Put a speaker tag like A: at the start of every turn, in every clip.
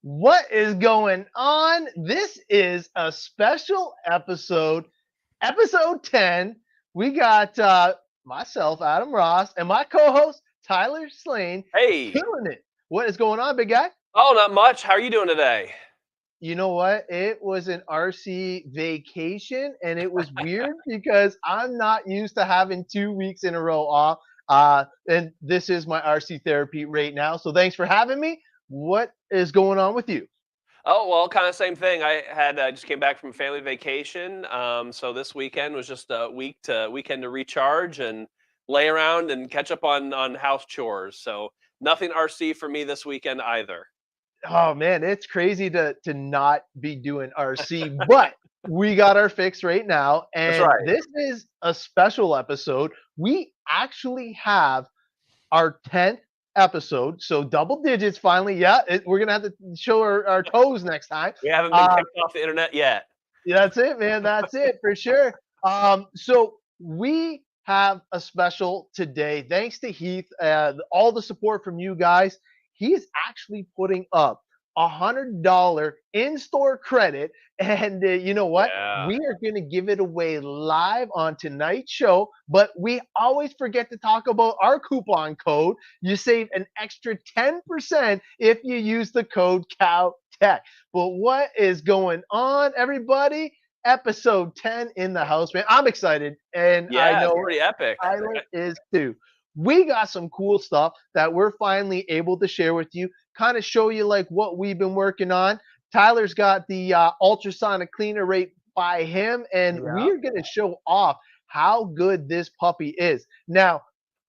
A: What is going on? This is a special episode 10. We got myself, Adam Ross, and my co-host, Tyler Slane,
B: Hey.
A: killing it. What is going on, big guy?
B: Oh, not much. How are you doing today?
A: You know what? It was an RC vacation, and it was weird because I'm not used to having 2 weeks in a row off. And this is my RC therapy right now. So thanks for having me. What is going on with you?
B: Oh, well, kind of same thing. I had just came back from family vacation. So this weekend was just a weekend to recharge and lay around and catch up on house chores. So nothing RC for me this weekend either.
A: Oh man, it's crazy to not be doing RC, but we got our fix right now,
B: That's
A: and
B: right.
A: this is a special episode. We actually have our 10th episode, so double digits finally. Yeah, we're gonna have to show our toes next time.
B: We haven't been
A: Uh,
B: kicked off the internet yet.
A: yeah, that's it, man. That's it for sure. So we have a special today, thanks to Heath. All the support from you guys. He's actually putting up $100 in-store credit, and you know what?
B: Yeah.
A: We are going to give it away live on tonight's show. But we always forget to talk about our coupon code. You save an extra 10% if you use the code Cow Tech. But what is going on, everybody? Episode 10 in the house, man. I'm excited, and I
B: Yeah, it's
A: know
B: pretty epic.
A: Tyler is too. We got some cool stuff that we're finally able to share with you, kind of show you like what we've been working on. Tyler's got the ultrasonic cleaner right by him, and
B: Yeah.
A: we're going to show off how good this puppy is. Now,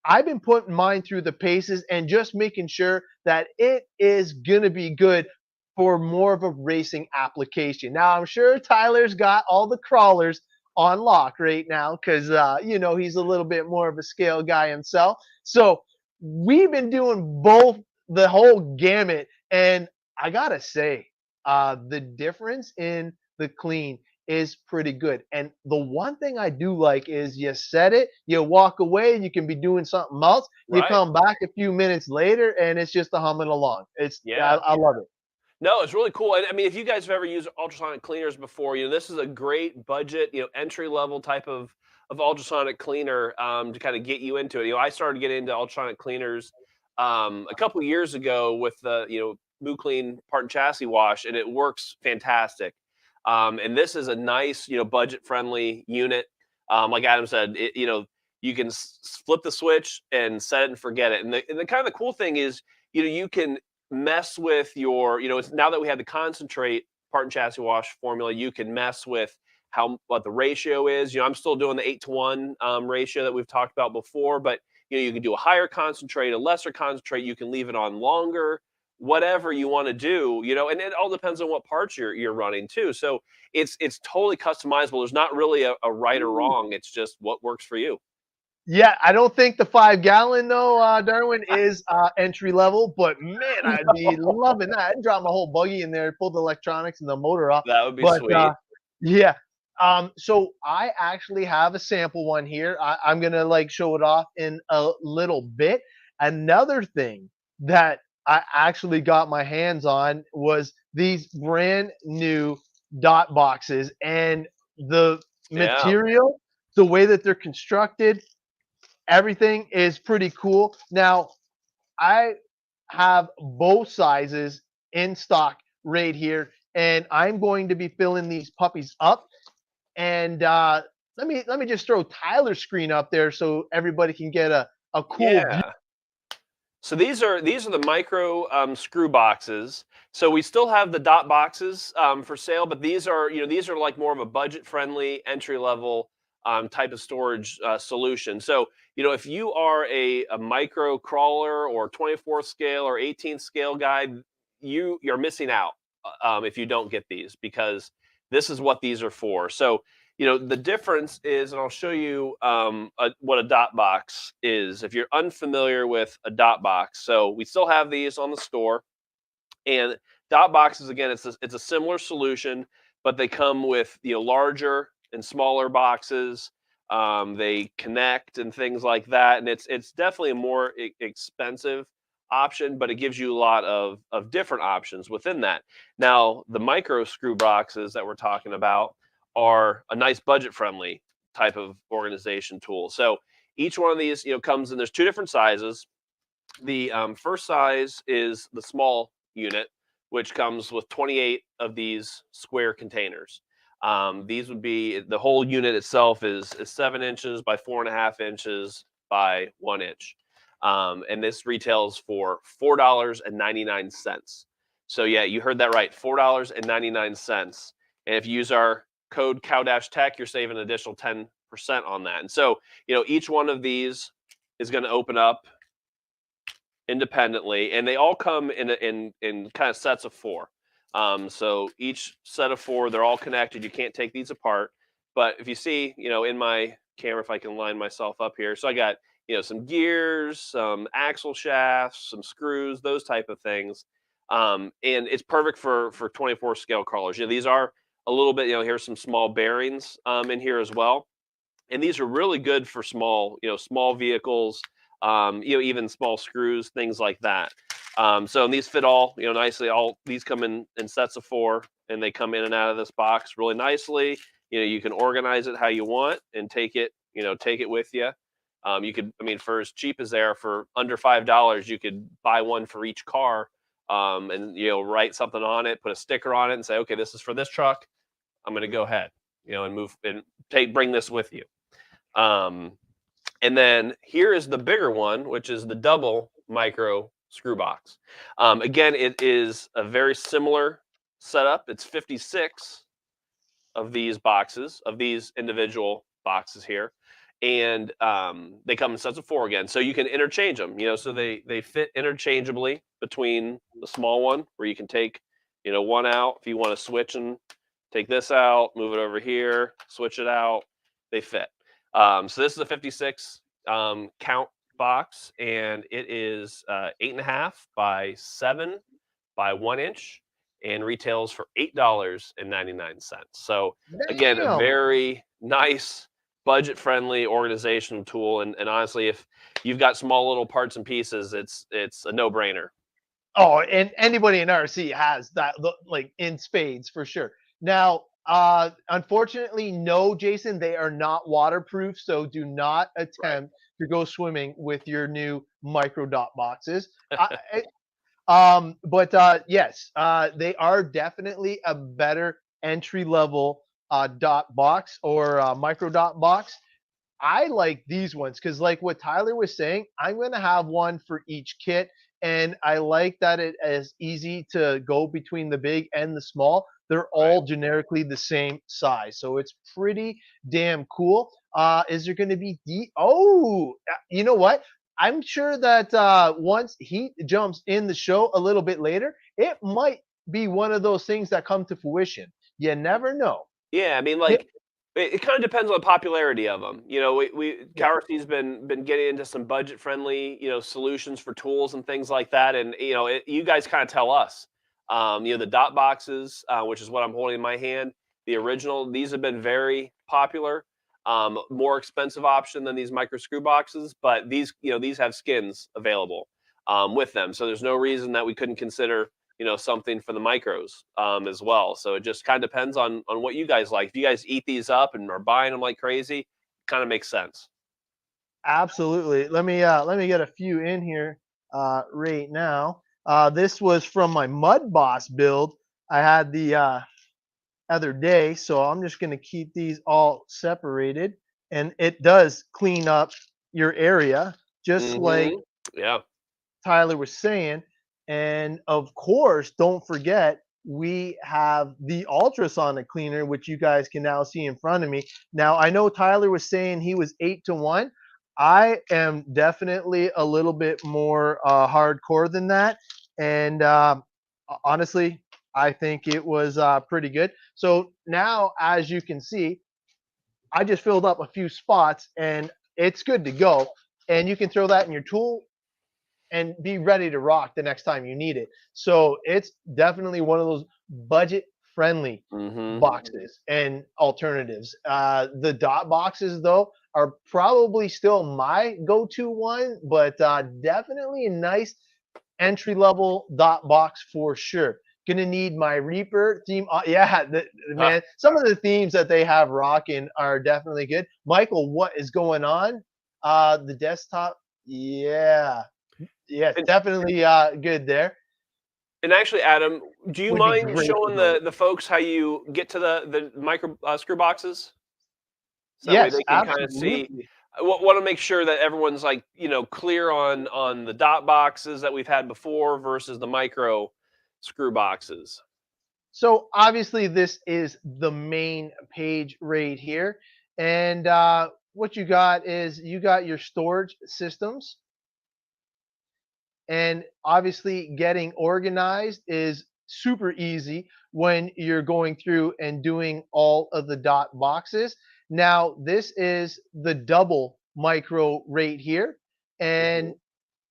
A: I've been putting mine through the paces and just making sure that it is going to be good for more of a racing application. Now, I'm sure Tyler's got all the crawlers on lock right now because, he's a little bit more of a scale guy himself. So we've been doing both the whole gamut. And I got to say, the difference in the clean is pretty good. And the one thing I do like is you set it, you walk away, you can be doing something else. You
B: Right.
A: come back a few minutes later, and it's just a humming along.
B: Yeah.
A: I love it.
B: No, it's really cool. And I mean, if you guys have ever used ultrasonic cleaners before, this is a great budget, entry level type of ultrasonic cleaner to kind of get you into it. I started getting into ultrasonic cleaners a couple years ago with the Moo-Kleen part and chassis wash, and it works fantastic. And this is a nice, budget friendly unit. Like Adam said, you can flip the switch and set it and forget it. And the kind of the cool thing is, you can mess with your, it's now that we have the concentrate part and chassis wash formula, you can mess with what the ratio is. I'm still doing the 8-to-1 ratio that we've talked about before, but you can do a higher concentrate, a lesser concentrate. You can leave it on longer, whatever you want to do. And it all depends on what parts you're running too. So it's totally customizable. There's not really a right or wrong. It's just what works for you.
A: Yeah, I don't think the 5 gallon though, Darwin, is entry level, but man, I'd be loving that. I'd drop my whole buggy in there, pull the electronics and the motor off.
B: That would be
A: But
B: sweet.
A: yeah, so I actually have a sample one here. I'm gonna like show it off in a little bit. Another thing that I actually got my hands on was these brand new dot boxes, and the
B: Yeah.
A: material, the way that they're constructed, everything is pretty cool. Now, I have both sizes in stock right here, and I'm going to be filling these puppies up. And let me just throw Tyler's screen up there so everybody can get a cool view.
B: Yeah. So these are the micro screw boxes. So we still have the dot boxes for sale, but these are like more of a budget friendly entry level type of storage solution. So if you are a micro crawler or 24th scale or 18th scale guy, you're missing out if you don't get these, because this is what these are for. So the difference is, and I'll show you what a dot box is if you're unfamiliar with a dot box. So we still have these on the store, and dot boxes, again, it's a similar solution, but they come with larger and smaller boxes. They connect and things like that, and it's definitely a more expensive option, but it gives you a lot of different options within that. Now, the micro screw boxes that we're talking about are a nice budget-friendly type of organization tool. So each one of these, comes in. There's two different sizes. The first size is the small unit, which comes with 28 of these square containers. These would be the whole unit itself is 7 inches by 4.5 inches by 1 inch. And this retails for $4.99. So yeah, you heard that right, $4.99. And if you use our code COW-TECH, you're saving an additional 10% on that. And so, each one of these is going to open up independently, and they all come in kind of sets of 4. So each set of 4, they're all connected. You can't take these apart. But if you see, in my camera, if I can line myself up here, so I got some gears, some axle shafts, some screws, those type of things, and it's perfect for 24 scale crawlers. These are a little bit. Here's some small bearings in here as well, and these are really good for small vehicles. Even small screws, things like that. So these fit all, nicely. All these come in sets of 4, and they come in and out of this box really nicely. You can organize it how you want and take it with you. You could, for as cheap as they are, for under $5, you could buy one for each car, and write something on it, put a sticker on it, and say, okay, this is for this truck. I'm going to go ahead, and move and bring this with you. And then here is the bigger one, which is the double micro screw box. Again, it is a very similar setup. It's 56 of these boxes, of these individual boxes here. And they come in sets of 4 again. So you can interchange them, so they fit interchangeably between the small one, where you can take, one out if you want to switch and take this out, move it over here, switch it out, they fit. So this is a 56 count box, and it is 8.5 by 7 by 1 inch, and retails for $8.99. So again, a very nice budget-friendly organizational tool, and honestly, if you've got small little parts and pieces, it's a no-brainer.
A: Oh, and anybody in RC has that, like, in spades for sure. Now, unfortunately, no, Jason, they are not waterproof, so do not attempt to go swimming with your new micro dot boxes. But yes, they are definitely a better entry level dot box or micro dot box. I like these ones because, like what Tyler was saying, I'm going to have one for each kit. And I like that it is easy to go between the big and the small. They're all generically the same size. So it's pretty damn cool. Is there going to be you know what? I'm sure that once Heat jumps in the show a little bit later, it might be one of those things that come to fruition. You never know.
B: Yeah, it kind of depends on the popularity of them. CowRC's been getting into some budget friendly, solutions for tools and things like that. And you guys kind of tell us, the dot boxes, which is what I'm holding in my hand, the original. These have been very popular. More expensive option than these micro screw boxes, but these have skins available with them. So there's no reason that we couldn't consider something for the micros as well. So it just kind of depends on what you guys like. If you guys eat these up and are buying them like crazy, kind of makes sense.
A: Absolutely. Let me get a few in here right now. This was from my Mud Boss build I had the other day, so I'm just going to keep these all separated, and it does clean up your area just like Tyler was saying. And of course, don't forget, we have the ultrasonic cleaner, which you guys can now see in front of me. Now, I know Tyler was saying he was 8-to-1. I am definitely a little bit more hardcore than that. And honestly, I think it was pretty good. So now, as you can see, I just filled up a few spots and it's good to go. And you can throw that in your tool and be ready to rock the next time you need it. So it's definitely one of those budget friendly boxes and alternatives. The dot boxes, though, are probably still my go-to one, but definitely a nice entry-level dot box for sure. Gonna need my Reaper theme. Yeah, man, some of the themes that they have rocking are definitely good. Michael, what is going on? The desktop, yeah, yes,
B: And,
A: definitely good there.
B: and actually, Adam, do you
A: Would be
B: mind
A: great to
B: showing
A: go.
B: the folks how you get to the micro screw boxes? So that way
A: Yes,
B: they can kind of see.
A: absolutely.
B: I want to make sure that everyone's like, clear on the dot boxes that we've had before versus the micro screw boxes.
A: So obviously this is the main page right here. And what you got is you got your storage systems. And obviously getting organized is super easy when you're going through and doing all of the dot boxes. Now, this is the double micro right here.
B: Hmm.
A: And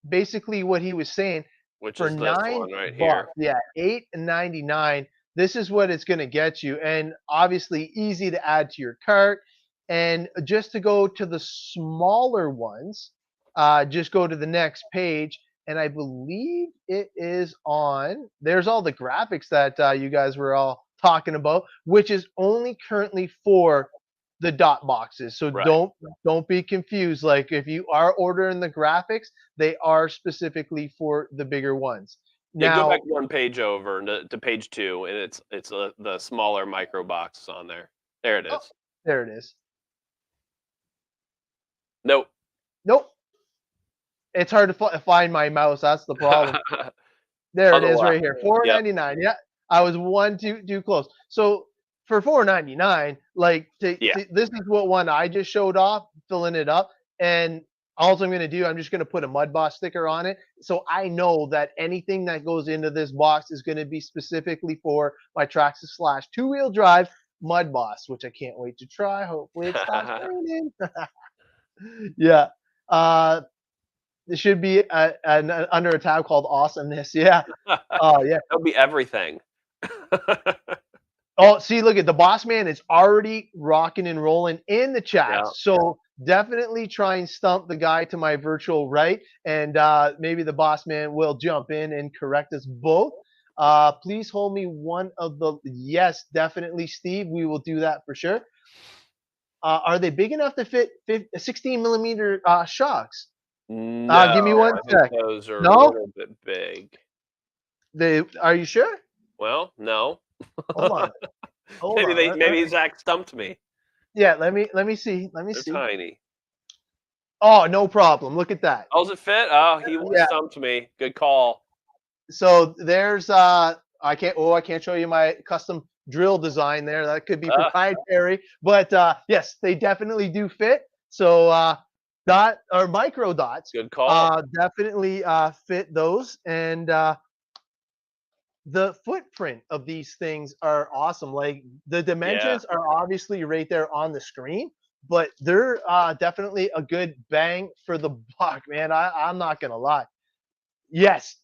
A: basically what he was saying,
B: Which
A: for
B: is this
A: nine
B: one right
A: bucks,
B: here.
A: yeah, 8.99. This is what it's gonna get you, and obviously easy to add to your cart. And just to go to the smaller ones, just go to the next page, and I believe it is on. There's all the graphics that you guys were all talking about, which is only currently for the dot boxes. So
B: Right.
A: don't be confused. Like if you are ordering the graphics, they are specifically for the bigger ones.
B: Yeah, go back
A: Now,
B: one page over to page 2, and it's the smaller micro box on there. There it
A: oh,
B: is.
A: there it is.
B: Nope.
A: Nope, it's hard to find my mouse. That's the problem. There
B: On
A: it
B: the
A: is
B: left.
A: right here. Four
B: Yep.
A: ninety nine. Yeah, I was one too close. So for 4.99, like
B: Yeah.
A: this is what one I just showed off, filling it up, and all I'm going to do, I'm just going to put a mud boss sticker on it, so I know that anything that goes into this box is going to be specifically for my Traxxas Slash 2-wheel drive mud boss, which I can't wait to try. Hopefully it stops raining. Yeah. Uh, it should be under a tab called awesomeness. Yeah. Oh yeah.
B: That'll be everything.
A: Oh, see, look at the boss man is already rocking and rolling in the chat.
B: Yeah.
A: So definitely try and stump the guy to my virtual right, and maybe the boss man will jump in and correct us both. Please hold me one of the, yes, definitely, Steve. We will do that for sure. Are they big enough to fit 16 millimeter shocks? Give me
B: No,
A: one
B: I think
A: sec.
B: those are a
A: No,
B: little bit big.
A: are you sure?
B: Well, no.
A: Hold on. Hold on.
B: Maybe Zach stumped me.
A: Yeah, let me see. Let me
B: They're
A: see.
B: tiny.
A: Oh, no problem. Look at that.
B: Oh, does it fit? Oh, he
A: Yeah.
B: stumped me. Good call.
A: So there's I can't show you my custom drill design there. That could be
B: Uh,
A: proprietary, but yes, they definitely do fit. So dot or micro dots
B: Good call.
A: definitely fit those, and the footprint of these things are awesome. Like the
B: Yeah.
A: dimensions are obviously right there on the screen, but they're definitely a good bang for the buck, man. I'm not gonna lie. Yes,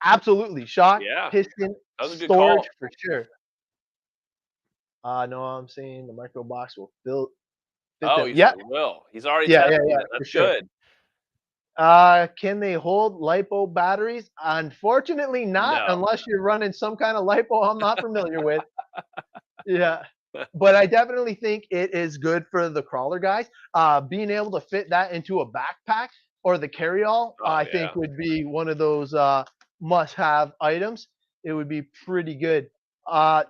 A: absolutely. Shock,
B: Yeah.
A: piston,
B: That was a good
A: storage
B: call.
A: for sure. No, I'm saying the micro box will fit
B: Oh,
A: them.
B: you said
A: Yep.
B: it will. He's already
A: Yeah,
B: testing it.
A: for
B: That's
A: sure.
B: good.
A: Can they hold LiPo batteries? Unfortunately not,
B: No.
A: unless you're running some kind of LiPo I'm not familiar with. Yeah. But I definitely think it is good for the crawler guys. Being able to fit that into a backpack or the carry-all,
B: Oh,
A: I
B: yeah.
A: think would be one of those must-have items. It would be pretty good.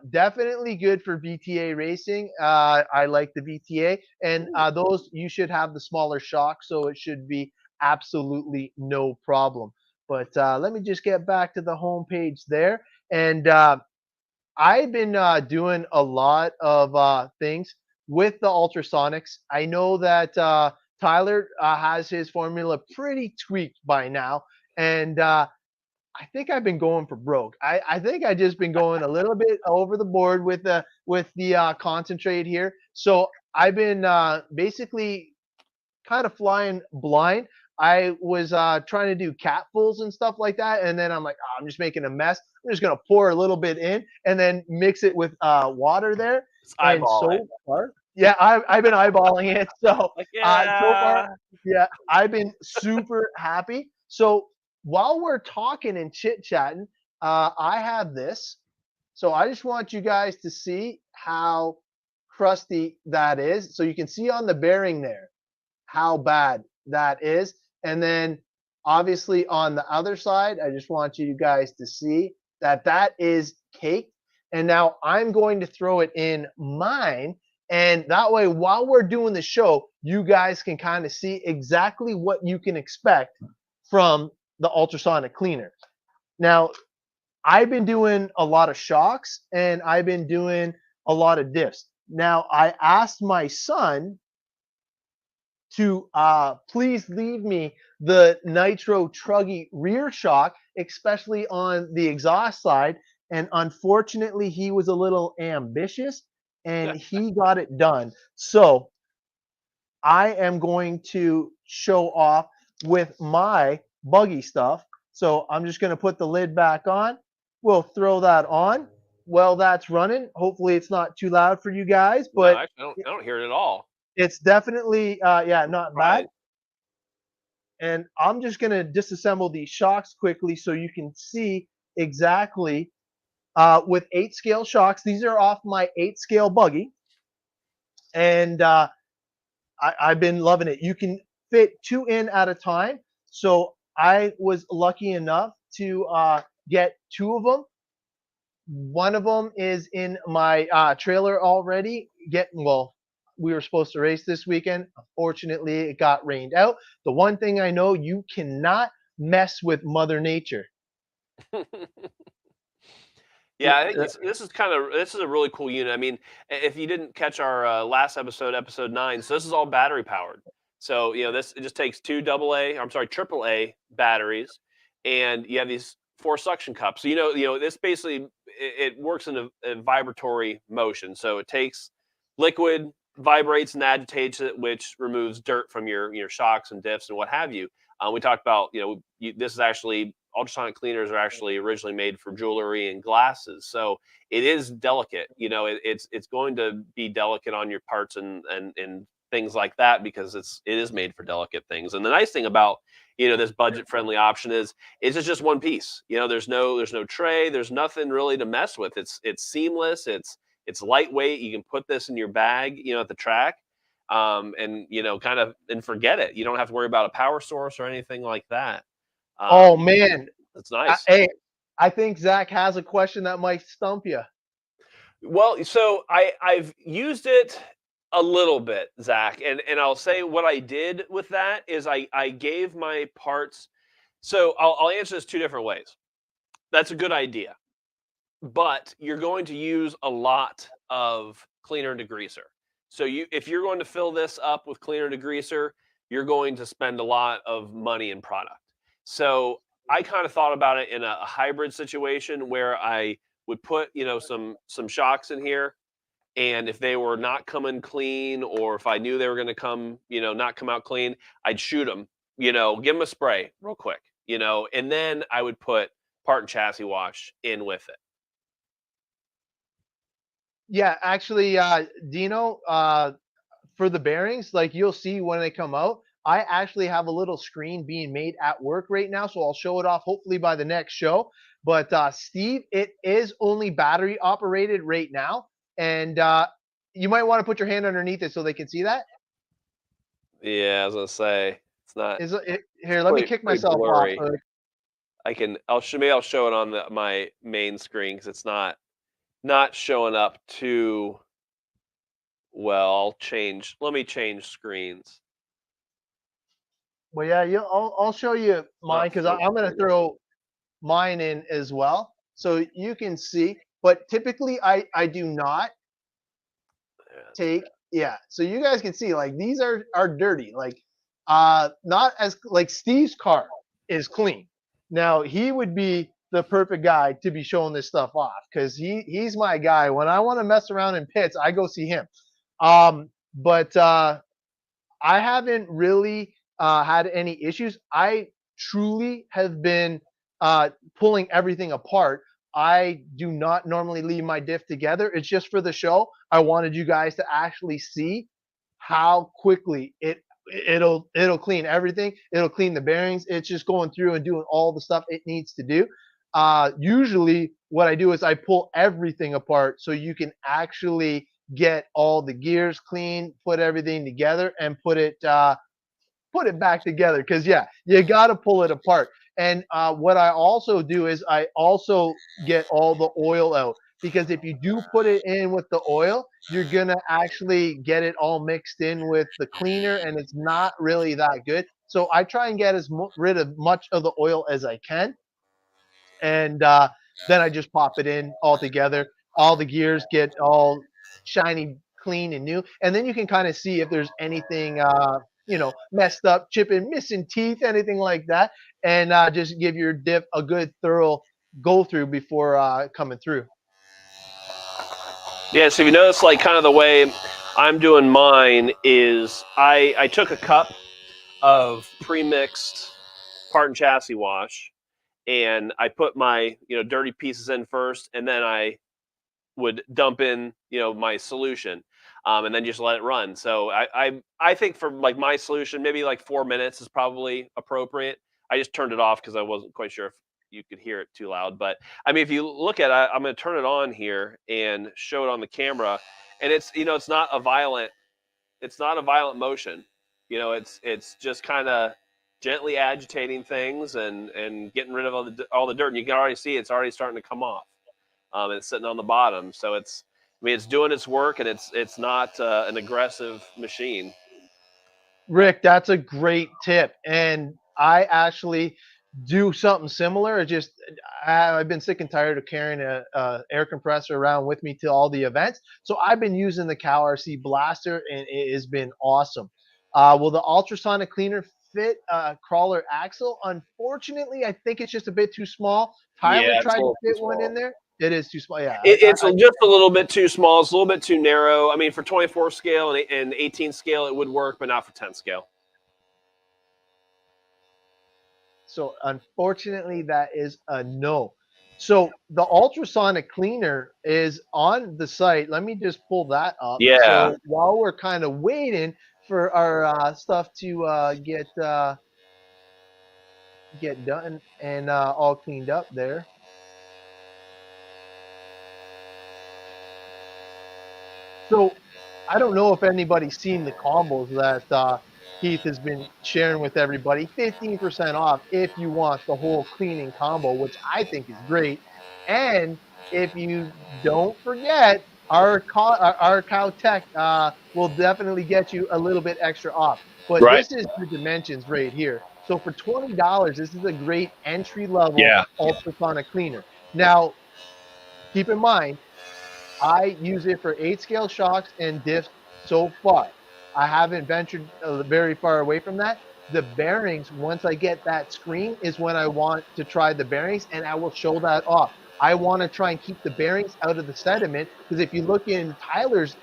A: Definitely good for VTA racing. I like the VTA, and those you should have the smaller shock, so it should be absolutely no problem. But let me just get back to the home page there, and I've been doing a lot of things with the ultrasonics. I know that Tyler has his formula pretty tweaked by now, and I think I've been going for broke. I think I just been going a little bit over the board with the concentrate here. So I've been basically kind of flying blind. I was trying to do capfuls and stuff like that, and then I'm like, oh, I'm just making a mess. I'm just gonna pour a little bit in and then mix it with water there.
B: Let's
A: And
B: eyeball it.
A: so far, yeah, I've been eyeballing it. So
B: Like,
A: so far,
B: yeah.
A: yeah, I've been super happy. So while we're talking and chit-chatting, I have this. So I just want you guys to see how crusty that is. So you can see on the bearing there how bad that is. And then obviously on the other side, I just want you guys to see that that is caked. And now I'm going to throw it in mine. And that way, while we're doing the show, you guys can kind of see exactly what you can expect from the ultrasonic cleaner. Now, I've been doing a lot of shocks and I've been doing a lot of diffs. Now, I asked my son to please leave me the Nitro Truggy rear shock, especially on the exhaust side. And unfortunately, he was a little ambitious and he got it done. So I am going to show off with my buggy stuff. So I'm just going to put the lid back on. We'll throw that on. Well, that's running. Hopefully it's not too loud for you guys, but
B: no, actually, I don't hear it at all.
A: it's definitely, yeah, not
B: Right.
A: bad. And I'm just going to disassemble these shocks quickly so you can see exactly with 8 scale shocks. These are off my 8 scale buggy. And I've been loving it. You can fit 2 in at a time. So I was lucky enough to get 2 of them. One of them is in my trailer already. Well, we were supposed to race this weekend. Unfortunately, it got rained out. The one thing I know, you cannot mess with Mother Nature.
B: Yeah, I think this is a really cool unit. I mean, if you didn't catch our last episode, episode 9, so this is all battery powered. So this it just takes 2 AAA batteries, and you have these 4 suction cups. So this basically it works in a vibratory motion. So it takes liquid, vibrates and agitates it, which removes dirt from your shocks and diffs and what have you. We talked about this is actually ultrasonic cleaners are actually originally made for jewelry and glasses, so it is delicate. It's going to be delicate on your parts and things like that because it is made for delicate things. And the nice thing about this budget friendly option is it's just one piece. There's no tray, there's nothing really to mess with. It's seamless, it's lightweight. You can put this in your bag at the track, and kind of and forget it. You don't have to worry about a power source or anything like that.
A: Oh man,
B: that's nice.
A: Hey, I think Zach has a question that might stump you.
B: Well, so I've used it a little bit, Zach, and I'll say what I did with that is I gave my parts. So I'll answer this 2 different ways. That's a good idea, but you're going to use a lot of cleaner and degreaser. So if you're going to fill this up with cleaner and degreaser, you're going to spend a lot of money in product. So I kind of thought about it in a hybrid situation where I would put, some shocks in here, and if they were not coming clean, or if I knew they were going to come, not come out clean, I'd shoot them, give them a spray real quick, and then I would put part and chassis wash in with it.
A: Yeah, actually, Dino, for the bearings, like you'll see when they come out, I actually have a little screen being made at work right now, so I'll show it off hopefully by the next show. But Steve, it is only battery operated right now, and you might want to put your hand underneath it so they can see that.
B: Yeah, I was gonna say it's not.
A: Here, let me kick myself
B: blurry.
A: off.
B: Maybe I'll show it on my main screen because it's not showing up too well. Let me change screens.
A: Well, yeah, I'll show you mine because I'm going to throw mine in as well so you can see. But typically, I do not take, yeah. So you guys can see, like, these are dirty. Like, not as, like, Steve's car is clean. Now, he would be the perfect guy to be showing this stuff off because he's my guy. When I want to mess around in pits, I go see him. But I haven't really had any issues. I truly have been pulling everything apart. I do not normally leave my diff together. It's just for the show. I wanted you guys to actually see how quickly it it'll clean everything. It'll clean the bearings. It's just going through and doing all the stuff it needs to do. Usually what I do is I pull everything apart so you can actually get all the gears clean, put everything together, and put it back together. Because yeah, you got to pull it apart. And what I also do is I also get all the oil out, because if you do put it in with the oil, you're gonna actually get it all mixed in with the cleaner, and it's not really that good. So I try and get rid of much of the oil as I can, and then I just pop it in all together. All the gears get all shiny, clean, and new, and then you can kind of see if there's anything messed up, chipping, missing teeth, anything like that, and just give your diff a good thorough go through before coming through.
B: Yeah, so if you notice, like, kind of the way I'm doing mine is I took a cup of pre-mixed part and chassis wash, and I put my dirty pieces in first, and then I would dump in my solution, and then just let it run. So I think for like my solution, maybe like 4 minutes is probably appropriate. I just turned it off because I wasn't quite sure if you could hear it too loud. But I mean, if you look at it, I'm going to turn it on here and show it on the camera, and it's not a violent motion. It's just kind of gently agitating things and getting rid of all the dirt. And you can already see it's already starting to come off. It's sitting on the bottom, so it's doing its work, and it's not an aggressive machine.
A: Rick, that's a great tip, and I actually do something similar. I've been sick and tired of carrying a air compressor around with me to all the events, so I've been using the CowRC Blaster, and it has been awesome. Will the ultrasonic cleaner fit a crawler axle? Unfortunately, I think it's just a bit too small. Tyler
B: Yeah,
A: tried to fit one in there. It is too small. Yeah,
B: it's just a little bit too small. It's a little bit too narrow. I mean, for 24 scale and 18 scale, it would work, but not for 10 scale.
A: So unfortunately, that is a no. So the ultrasonic cleaner is on the site. Let me just pull that up.
B: Yeah.
A: So while we're kind of waiting for our stuff to get done and all cleaned up there. So I don't know if anybody's seen the combos that Keith has been sharing with everybody. 15% off if you want the whole cleaning combo, which I think is great. And if you don't forget, our Cow Tech will definitely get you a little bit extra off. But
B: Right.
A: This is the dimensions right here. So for $20, this is a great entry level ultrasonic cleaner. Now, keep in mind, I use it for 8-scale shocks and diffs so far. I haven't ventured very far away from that. The bearings, once I get that screen, is when I want to try the bearings, and I will show that off. I want to try and keep the bearings out of the sediment, because if you look in Tyler's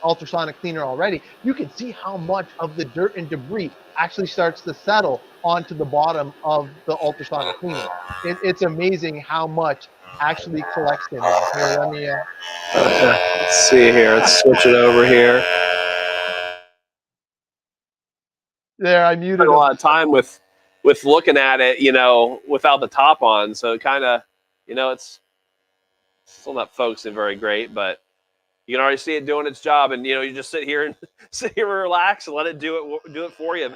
A: ultrasonic cleaner already, you can see how much of the dirt and debris actually starts to settle onto the bottom of the ultrasonic cleaner. It's amazing how much actually collects in there. Here, let me
B: let's see here. Let's switch it over here.
A: There, I muted
B: a lot of time with looking at it, without the top on. So it kind of, it's still not focusing very great, but you can already see it doing its job. And you just sit here and relax and let it do it for you. And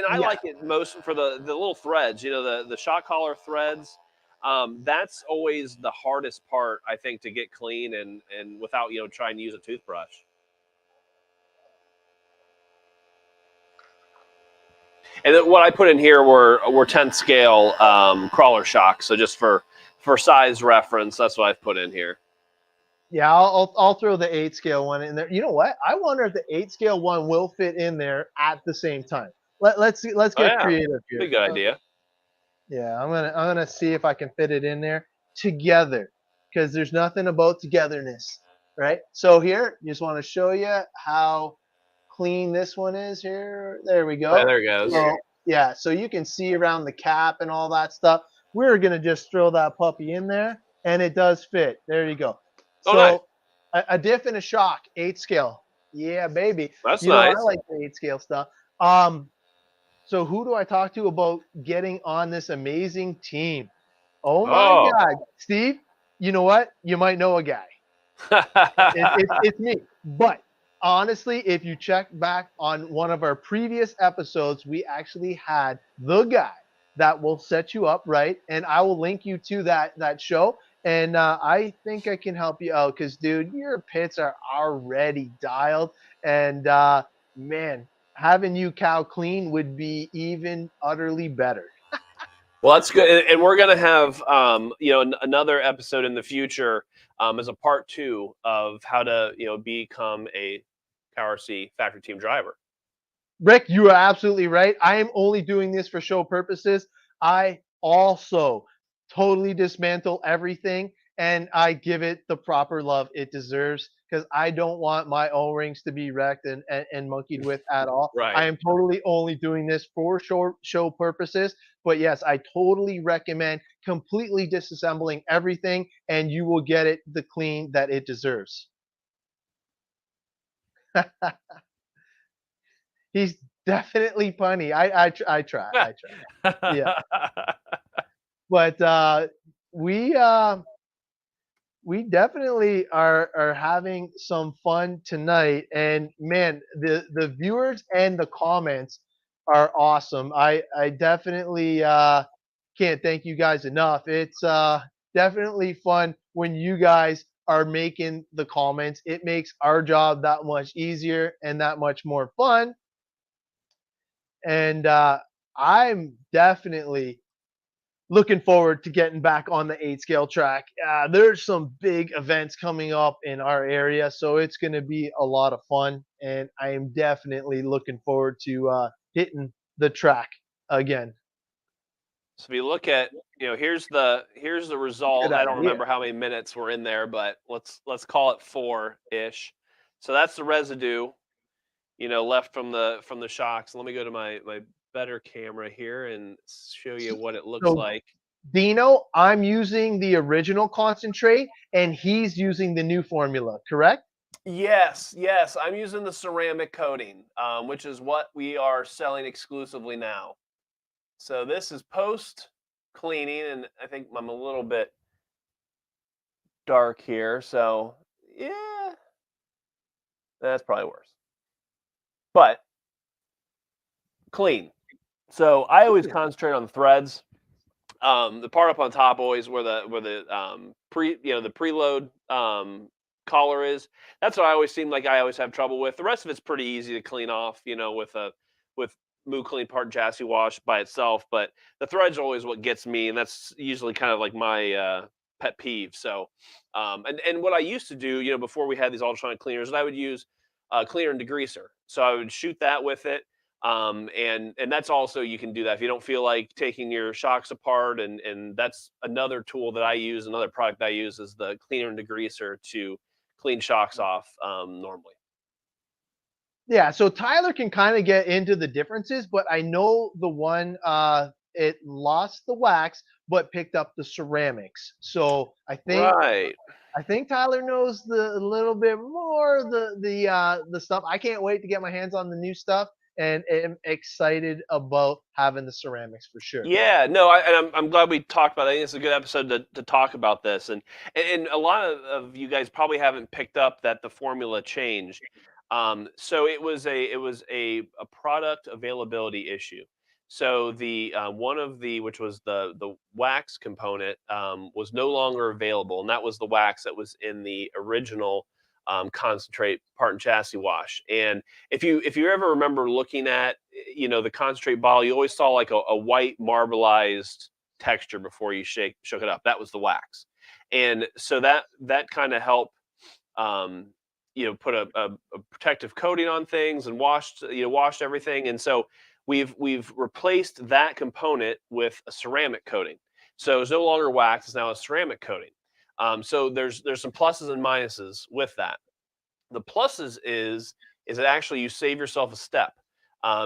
B: I like it most for the little threads, the shock collar threads. That's always the hardest part, I think, to get clean and without trying to use a toothbrush. And then what I put in here were 10th scale crawler shocks. So just for size reference, that's what I've put in here.
A: Yeah, I'll throw the 8-scale one in there. You know what? I wonder if the 8-scale one will fit in there at the same time. Let's see. Let's get creative here.
B: Be a good idea.
A: Yeah, I'm gonna see if I can fit it in there together, because there's nothing about togetherness, right? So here, just want to show you how clean this one is here. There we go.
B: Yeah, there it goes.
A: So, yeah, so you can see around the cap and all that stuff. We're gonna just throw that puppy in there, and it does fit. There you go. So
B: nice.
A: a diff and a shock, 8 scale. Yeah, baby.
B: That's nice.
A: I like the 8 scale stuff. So who do I talk to about getting on this amazing team? Oh my
B: Oh.
A: God, Steve, you know what? You might know a guy. It's me. But honestly, if you check back on one of our previous episodes, we actually had the guy that will set you up right, and I will link you to that show. And I think I can help you out because, dude, your pits are already dialed, and man, having you cow clean would be even utterly better.
B: Well, that's good, and we're gonna have another episode in the future as a part 2 of how to become a CowRC Factory Team driver.
A: Rick, you are absolutely right. I am only doing this for show purposes. I also totally dismantle everything and I give it the proper love it deserves because I don't want my O-rings to be wrecked and monkeyed with at all.
B: Right.
A: I am totally only doing this for show purposes. But yes, I totally recommend completely disassembling everything and you will get it the clean that it deserves. He's definitely funny. I try. Yeah. But we definitely are having some fun tonight, and man, the viewers and the comments are awesome. I definitely can't thank you guys enough. It's definitely fun when you guys are making the comments. It makes our job that much easier and that much more fun. And I'm definitely looking forward to getting back on the 8 scale track. There's some big events coming up in our area, so it's going to be a lot of fun. And I am definitely looking forward to hitting the track again.
B: So if you look at, here's the result.
A: Good
B: I don't
A: idea.
B: remember how many minutes were in there, but let's call it 4-ish. So that's the residue, left from the shocks. Let me go to my better camera here and show you what it looks
A: So,
B: like.
A: Dino, I'm using the original concentrate, and he's using the new formula, correct?
B: Yes, I'm using the ceramic coating, which is what we are selling exclusively now. So this is post cleaning, and I think I'm a little bit dark here. So yeah, that's probably worse. But clean. So I always concentrate on the threads. The part up on top always where the the preload collar is. That's what I always seem like I always have trouble with. The rest of it's pretty easy to clean off, with Moo-Kleen part and chassis wash by itself. But the threads are always what gets me, and that's usually kind of like my pet peeve. So, and what I used to do, before we had these ultrasonic cleaners, I would use cleaner and degreaser. So I would shoot that with it. And that's also, you can do that if you don't feel like taking your shocks apart, and that's another tool that I use. Another product I use is the cleaner and degreaser to clean shocks off normally.
A: Yeah, so Tyler can kind of get into the differences, but I know the one it lost the wax but picked up the ceramics. So
B: Right.
A: I think Tyler knows a little bit more the stuff. I can't wait to get my hands on the new stuff and am excited about having the ceramics for sure.
B: Yeah, no, I'm glad we talked about it. I think it's a good episode to talk about this, and a lot of you guys probably haven't picked up that the formula changed. So it was a product availability issue. So the one of the which was the wax component was no longer available, and that was the wax that was in the original concentrate part and chassis wash. And if you ever remember looking at the concentrate bottle, you always saw like a white marbleized texture before you shook it up. That was the wax. And so that kind of helped put a protective coating on things and washed everything. And so we've replaced that component with a ceramic coating. So it's no longer wax, it's now a ceramic coating. So there's some pluses and minuses with that. The pluses is that actually you save yourself a step,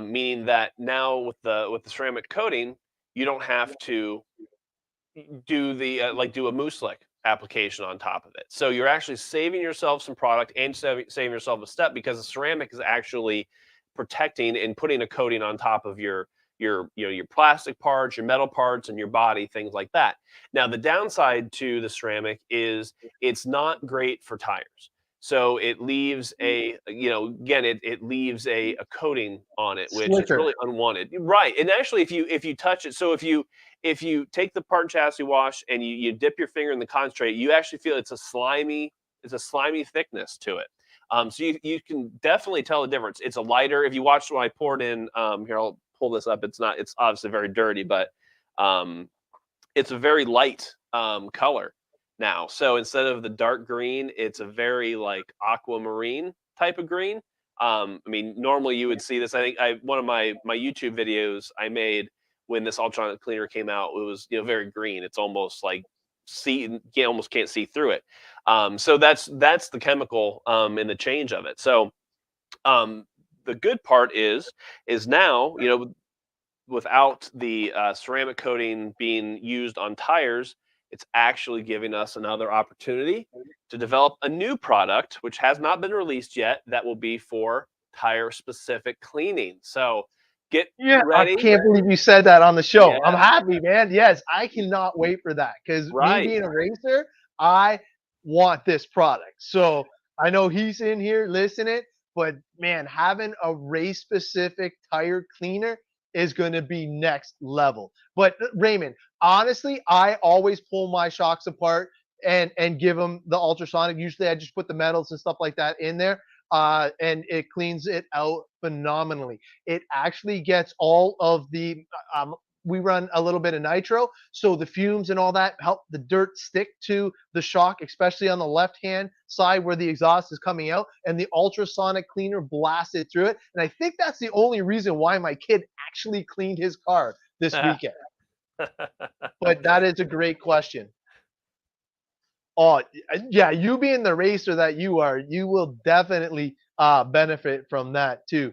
B: meaning that now with the ceramic coating, you don't have to do do a mousse slick application on top of it. So you're actually saving yourself some product and saving yourself a step because the ceramic is actually protecting and putting a coating on top of your plastic parts, your metal parts, and your body, things like that. Now, the downside to the ceramic is it's not great for tires. So it leaves again, it leaves a coating on it, which is
A: Slicker.
B: really unwanted. Right. And actually, if you touch it, so if you take the part and chassis wash and you dip your finger in the concentrate, you actually feel it's a slimy thickness to it. So you can definitely tell the difference. It's a lighter. If you watched when I poured in, here, I'll pull this up. It's obviously very dirty, but it's a very light color now. So instead of the dark green, it's a very like aquamarine type of green. I mean, normally you would see this. I think one of my YouTube videos I made when this ultrasonic cleaner came out, it was very green. It's almost like you almost can't see through it. So that's the chemical in the change of it. So the good part is now without the ceramic coating being used on tires, it's actually giving us another opportunity to develop a new product, which has not been released yet, that will be for tire-specific cleaning. So get ready.
A: I can't believe you said that on the show.
B: Yeah.
A: I'm happy, man. Yes, I cannot wait for that because me being a racer, I want this product. So I know he's in here listening, but man, having a race-specific tire cleaner is going to be next level. But Raymond, honestly, I always pull my shocks apart and give them the ultrasonic. Usually, I just put the metals and stuff like that in there, and it cleans it out phenomenally. It actually gets all of the we run a little bit of nitro, so the fumes and all that help the dirt stick to the shock, especially on the left hand side where the exhaust is coming out, and the ultrasonic cleaner blasts it through it. And I think that's the only reason why my kid actually cleaned his car this weekend. But that is a great question. Oh, yeah, you being the racer that you are, you will definitely benefit from that too.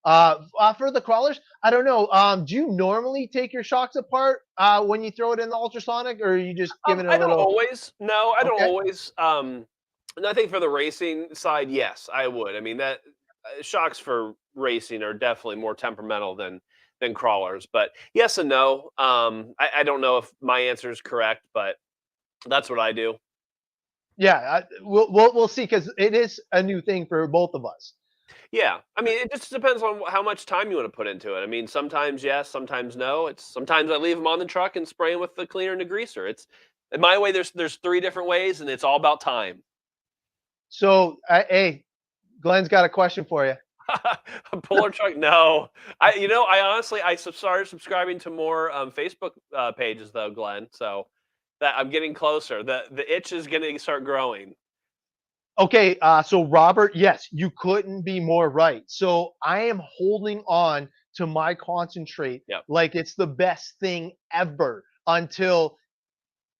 A: For the crawlers, I don't know. Do you normally take your shocks apart when you throw it in the ultrasonic, or are you just giving it a
B: I don't
A: little?
B: always. No, I don't
A: Okay.
B: always. And I think for the racing side, yes, I would. I mean that shocks for racing are definitely more temperamental than crawlers. But yes and no. I don't know if my answer is correct, but that's what I do.
A: Yeah, we'll see because it is a new thing for both of us.
B: Yeah, I mean, it just depends on how much time you want to put into it. I mean, sometimes yes, sometimes no. It's sometimes I leave them on the truck and spray them with the cleaner and degreaser. It's in my way. There's three different ways, and it's all about time.
A: So, hey, Glenn's got a question for you.
B: A puller truck? No. I honestly started subscribing to more Facebook pages though, Glenn. So that I'm getting closer. The itch is going to start growing.
A: Okay, so Robert, yes, you couldn't be more right. So I am holding on to my concentrate
B: Yep.
A: like it's the best thing ever until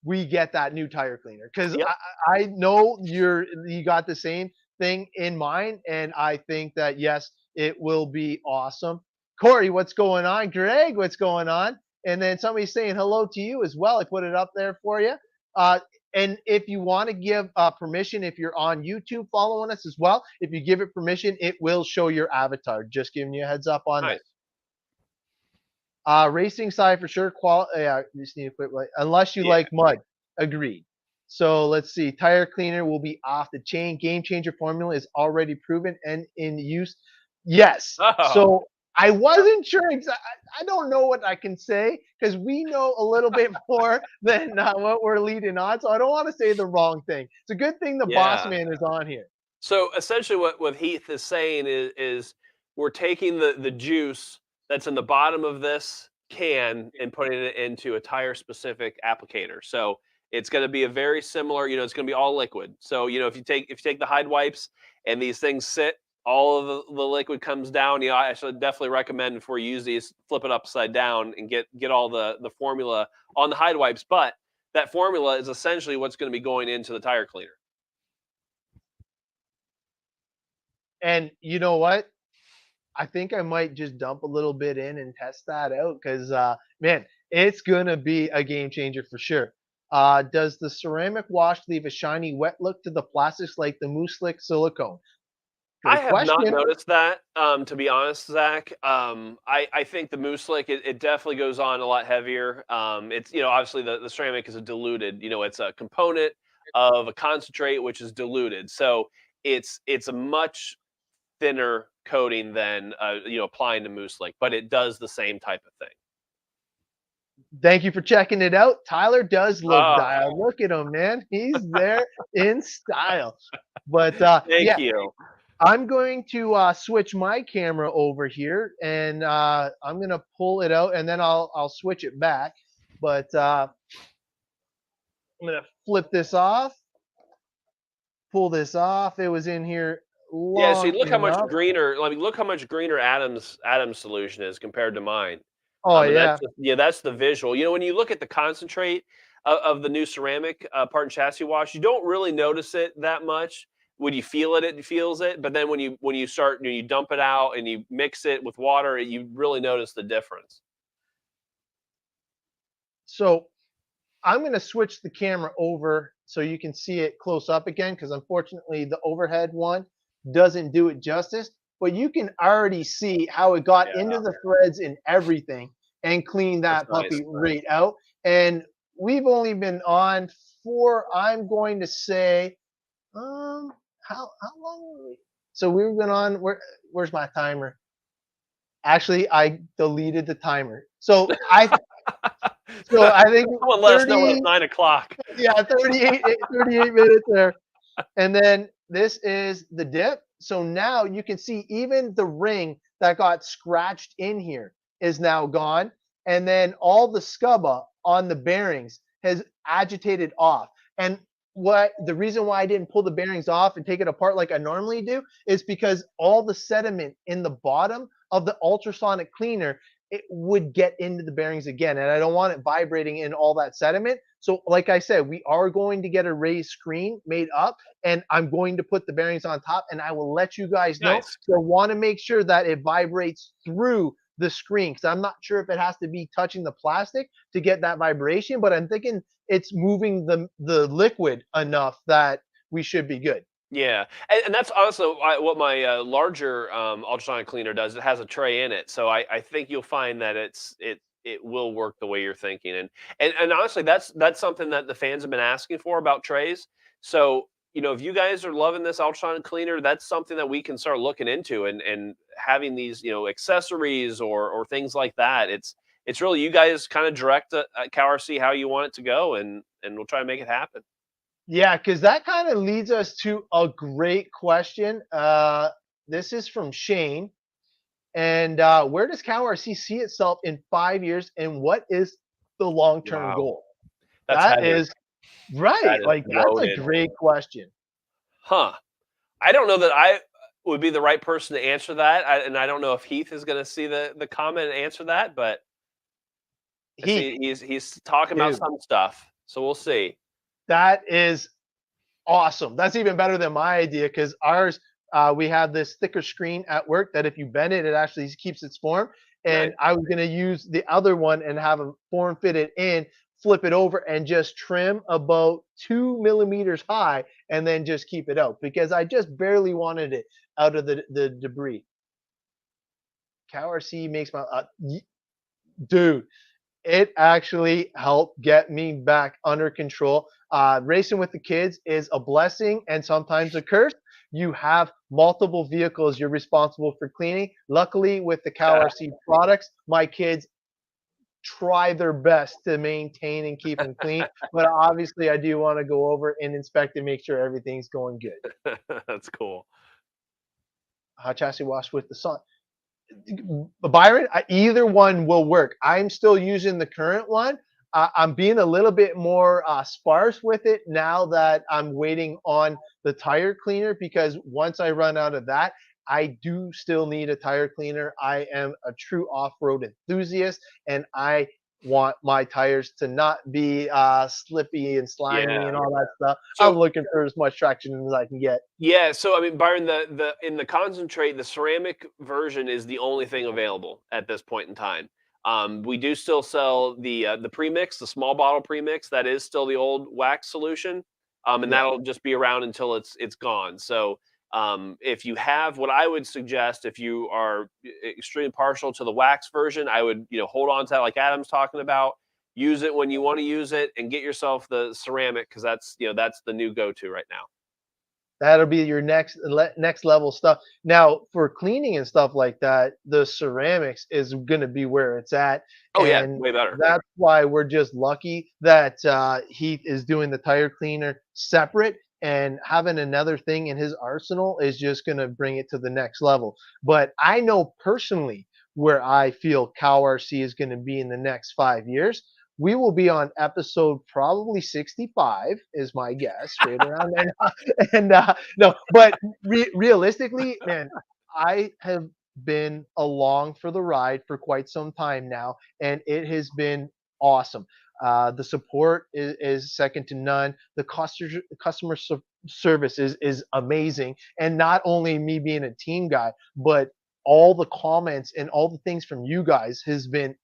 A: we get that new tire cleaner. Because
B: Yep.
A: I know you got the same thing in mind, and I think that yes, it will be awesome. Corey, what's going on? Greg, what's going on? And then somebody's saying hello to you as well. I put it up there for you. And if you want to give permission, if you're on YouTube following us as well, if you give it permission, it will show your avatar. Just giving you a heads up on
B: Nice.
A: that. Racing side for sure. Yeah, you just need to quit. Unless you like mud. Agreed. So let's see. Tire cleaner will be off the chain. Game changer formula is already proven and in use. Yes.
B: Oh.
A: So I wasn't sure. I don't know what I can say because we know a little bit more than what we're leading on. So I don't want to say the wrong thing. It's a good thing the boss man is on here.
B: So essentially, what Heath is saying is we're taking the juice that's in the bottom of this can and putting it into a tire specific applicator. So it's going to be a very similar. It's going to be all liquid. So if you take the Hide wipes and these things sit, all of the liquid comes down. I should definitely recommend before you use these, flip it upside down and get all the formula on the Hide wipes. But that formula is essentially what's going to be going into the tire cleaner.
A: And you know what? I think I might just dump a little bit in and test that out because, man, it's going to be a game changer for sure. Does the ceramic wash leave a shiny, wet look to the plastics like the Mouselic silicone?
B: I
A: Great
B: have not
A: question.
B: noticed that, to be honest, Zach. I think the mousse slick, it definitely goes on a lot heavier. It's, obviously the ceramic is a diluted, it's a component of a concentrate which is diluted. So it's a much thinner coating than applying the mousse slick, but it does the same type of thing.
A: Thank you for checking it out. Tyler does look
B: Ah,
A: dialed. Look at him, man. He's there in style. But
B: thank
A: yeah,
B: you.
A: I'm going to switch my camera over here, and I'm gonna pull it out, and then I'll switch it back. But I'm gonna flip this off, pull this off. It was in here
B: Yeah, see,
A: long
B: look how much
A: enough.
B: greener. I mean, look how much greener Adam's solution is compared to mine.
A: Oh
B: And that's
A: yeah.
B: that's the visual. When you look at the concentrate of the new ceramic part and chassis wash, you don't really notice it that much. When you feel it, it feels it. But then when you start, you dump it out and you mix it with water, you really notice the difference.
A: So I'm going to switch the camera over so you can see it close up again, because unfortunately the overhead one doesn't do it justice. But you can already see how it got
B: Yeah,
A: into the threads and everything and cleaned
B: that's
A: that
B: nice.
A: puppy right out. And we've only been on for, I'm going to say, how long were we? So we've been on, where's my timer? Actually, I deleted the timer. So I think
B: Someone let us know when
A: 30,
B: it's 9 o'clock.
A: yeah, 38 minutes there. And then this is the dip. So now you can see even the ring that got scratched in here is now gone. And then all the scubba on the bearings has agitated off. And what the reason why I didn't pull the bearings off and take it apart like I normally do is because all the sediment in the bottom of the ultrasonic cleaner, it would get into the bearings again. And I don't want it vibrating in all that sediment. So like I said, we are going to get a raised screen made up, and I'm going to put the bearings on top, and I will let you guys know.
B: Nice.
A: So I want to make sure that it vibrates through the screen, because I'm not sure if it has to be touching the plastic to get that vibration, but I'm thinking it's moving the liquid enough that we should be good.
B: Yeah, and that's also what my larger ultrasonic cleaner does. It has a tray in it, so I think you'll find that it will work the way you're thinking. And honestly, that's something that the fans have been asking for about trays. So if you guys are loving this ultrasonic cleaner, that's something that we can start looking into and having these accessories or things like that. It's really you guys kind of direct at CowRC how you want it to go, and we'll try to make it happen.
A: Yeah, because that kind of leads us to a great question. This is from Shane. And where does CowRC see itself in 5 years, and what is the long-term
B: Wow,
A: goal?
B: that's
A: That
B: heavy.
A: is right.
B: That is
A: Like that's a
B: loaded.
A: great question.
B: Huh. I don't know that I would be the right person to answer that, and I don't know if Heath is gonna see the comment and answer that, but I
A: Heath,
B: see he's talking about
A: dude,
B: some stuff, so we'll see.
A: that is awesome. That's even better than my idea, because ours, we have this thicker screen at work that if you bend it, it actually keeps its form.
B: Nice.
A: And I was going to use the other one and have a form fitted in, flip it over, and just trim about 2 millimeters high, and then just keep it out, because I just barely wanted it out of the debris. CowRC makes my dude. It actually helped get me back under control. Racing with the kids is a blessing and sometimes a curse. You have multiple vehicles you're responsible for cleaning. Luckily, with the CowRC products, my kids try their best to maintain and keep them clean. But obviously, I do want to go over and inspect and make sure everything's going good.
B: That's cool.
A: Hot chassis wash with the sun. Byron, either one will work. I'm still using the current one. I'm being a little bit more sparse with it now that I'm waiting on the tire cleaner, because once I run out of that, I do still need a tire cleaner. I am a true off-road enthusiast, and I want my tires to not be slippy and slimy
B: Yeah.
A: and all that stuff. I'm
B: So
A: looking for as much traction as I can get.
B: yeah, so I mean, Byron, the in the concentrate, the ceramic version is the only thing available at this point in time. We do still sell the premix, the small bottle premix. That is still the old wax solution, and
A: Yeah.
B: that'll just be around until it's gone. So If you have, what I would suggest, if you are extremely partial to the wax version, I would, hold on to that, like Adam's talking about. Use it when you want to use it, and get yourself the ceramic, because that's the new go-to right now.
A: That'll be your next level stuff. Now, for cleaning and stuff like that, the ceramics is going to be where it's at,
B: Oh yeah,
A: and
B: way better.
A: that's why we're just lucky that Heath is doing the tire cleaner separate, and having another thing in his arsenal is just going to bring it to the next level. But I know personally where I feel CowRC is going to be in the next 5 years. We will be on episode probably 65 is my guess, straight around there. And no, but realistically, man, I have been along for the ride for quite some time now, and it has been awesome. The support is second to none. The customer service is amazing, and not only me being a team guy, but all the comments and all the things from you guys has been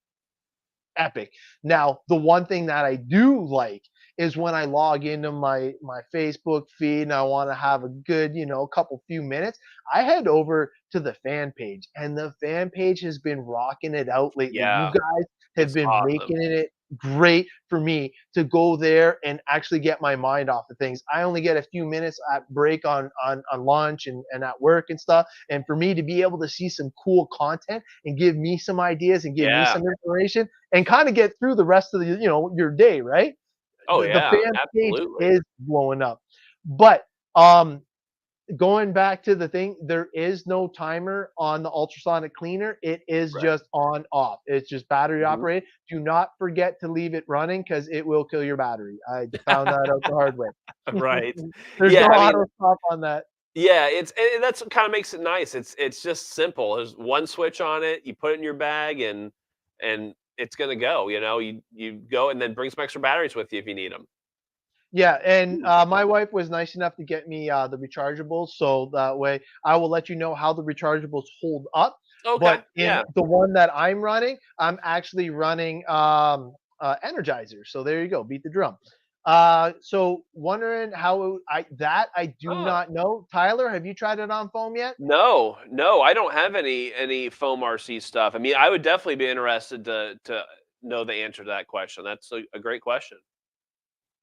A: epic. Now, the one thing that I do like is when I log into my Facebook feed and I want to have a good, couple few minutes, I head over to the fan page, and the fan page has been rocking it out lately. You
B: Yeah,
A: guys have
B: it's
A: been
B: awesome.
A: making it great for me to go there and actually get my mind off of things. I only get a few minutes at break on lunch and at work and stuff. And for me to be able to see some cool content and give me some ideas and give me
B: Yeah.
A: some information and kind of get through the rest of the your day, right?
B: Oh
A: The
B: yeah,
A: fan page
B: absolutely.
A: is blowing up. But um going back to the thing, there is no timer on the ultrasonic cleaner. It is
B: Right.
A: just on off. It's just battery
B: Mhm.
A: operated. Do not forget to leave it running because it will kill your battery. I found that out the hard way.
B: Right.
A: There's no
B: Yeah, I mean,
A: auto stop on that.
B: yeah, and that's what kinda makes it nice. It's just simple. There's one switch on it, you put it in your bag, and it's gonna go, you go, and then bring some extra batteries with you if you need them.
A: Yeah, and my wife was nice enough to get me the rechargeables, so that way I will let you know how the rechargeables hold up.
B: Okay,
A: But in
B: yeah.
A: the one that I'm running, I'm actually running Energizer. So there you go, beat the drum. So wondering how I do
B: Huh.
A: not know. Tyler, have you tried it on foam yet?
B: No, no, I don't have any foam RC stuff. I mean, I would definitely be interested to know the answer to that question. That's a great question.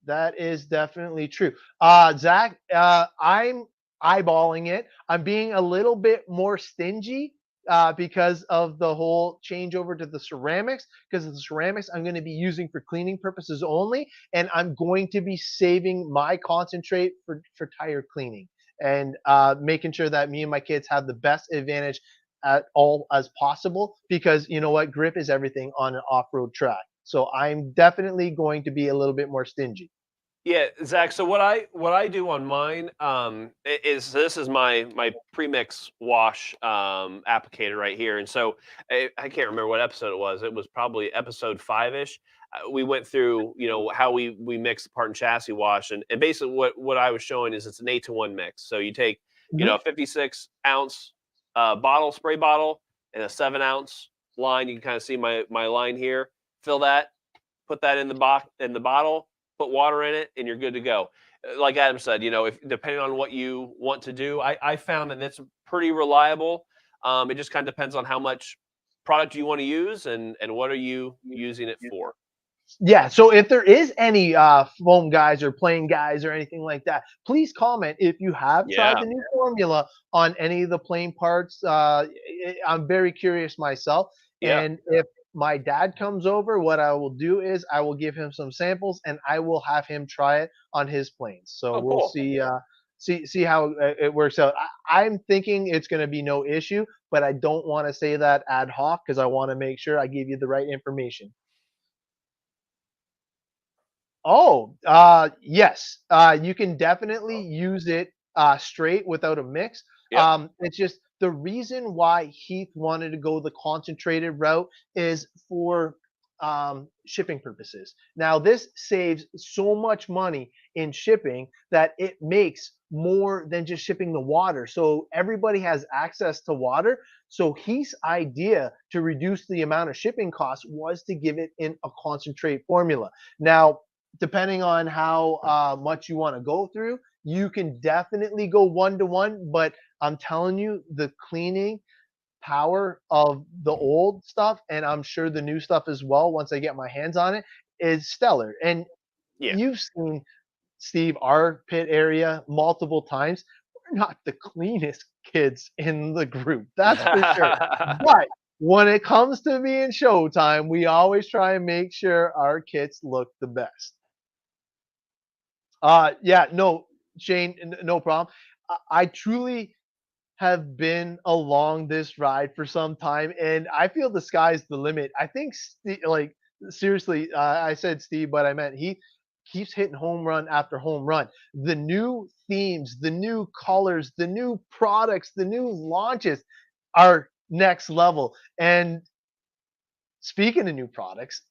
A: That is definitely true. Zach, I'm eyeballing it. I'm being a little bit more stingy because of the whole changeover to the ceramics. Because the ceramics I'm going to be using for cleaning purposes only, and I'm going to be saving my concentrate for tire cleaning and making sure that me and my kids have the best advantage at all as possible. Because you know what, grip is everything on an off-road track. So I'm definitely going to be a little bit more stingy.
B: Yeah, Zach. So what I do on mine, is, this is my premix wash applicator right here, and so I can't remember what episode it was. It was probably episode 5-ish. We went through, how we mix the part and chassis wash, and basically what I was showing is it's an 8-to-1 mix. So you take,
A: Mhm.
B: a 56-ounce spray bottle, and a 7-ounce line. You can kind of see my line here. Fill that, put that in the bottle, put water in it, and you're good to go. Like Adam said, if depending on what you want to do, I found that it's pretty reliable. It just kind of depends on how much product you want to use, and what are you using it for.
A: Yeah, so if there is any foam guys or plane guys or anything like that, please comment if you have tried
B: Yeah,
A: the new formula on any of the plane parts. I'm very curious myself.
B: yeah.
A: And if my dad comes over, what I will do is I will give him some samples and I will have him try it on his planes. So
B: Oh,
A: we'll
B: cool.
A: see how it works out. I'm thinking it's going to be no issue, but I don't want to say that ad hoc because I want to make sure I give you the right information. Oh, yes. You can definitely use it straight without a mix.
B: Yep.
A: It's just the reason why Heath wanted to go the concentrated route is for shipping purposes. Now, this saves so much money in shipping that it makes more than just shipping the water. So everybody has access to water. So Heath's idea to reduce the amount of shipping costs was to give it in a concentrate formula. Now, depending on how much you want to go through, you can definitely go 1-to-1. But I'm telling you, the cleaning power of the old stuff, and I'm sure the new stuff as well, once I get my hands on it, is stellar. And
B: Yeah.
A: you've seen, Steve, our pit area multiple times. We're not the cleanest kids in the group, that's for sure. But when it comes to being showtime, we always try and make sure our kits look the best. Yeah, no, Shane, no problem. I truly have been along this ride for some time, and I feel the sky's the limit. I think, like, seriously, I said Steve, but I meant he keeps hitting home run after home run. The new themes, the new colors, the new products, the new launches are next level. And speaking of new products,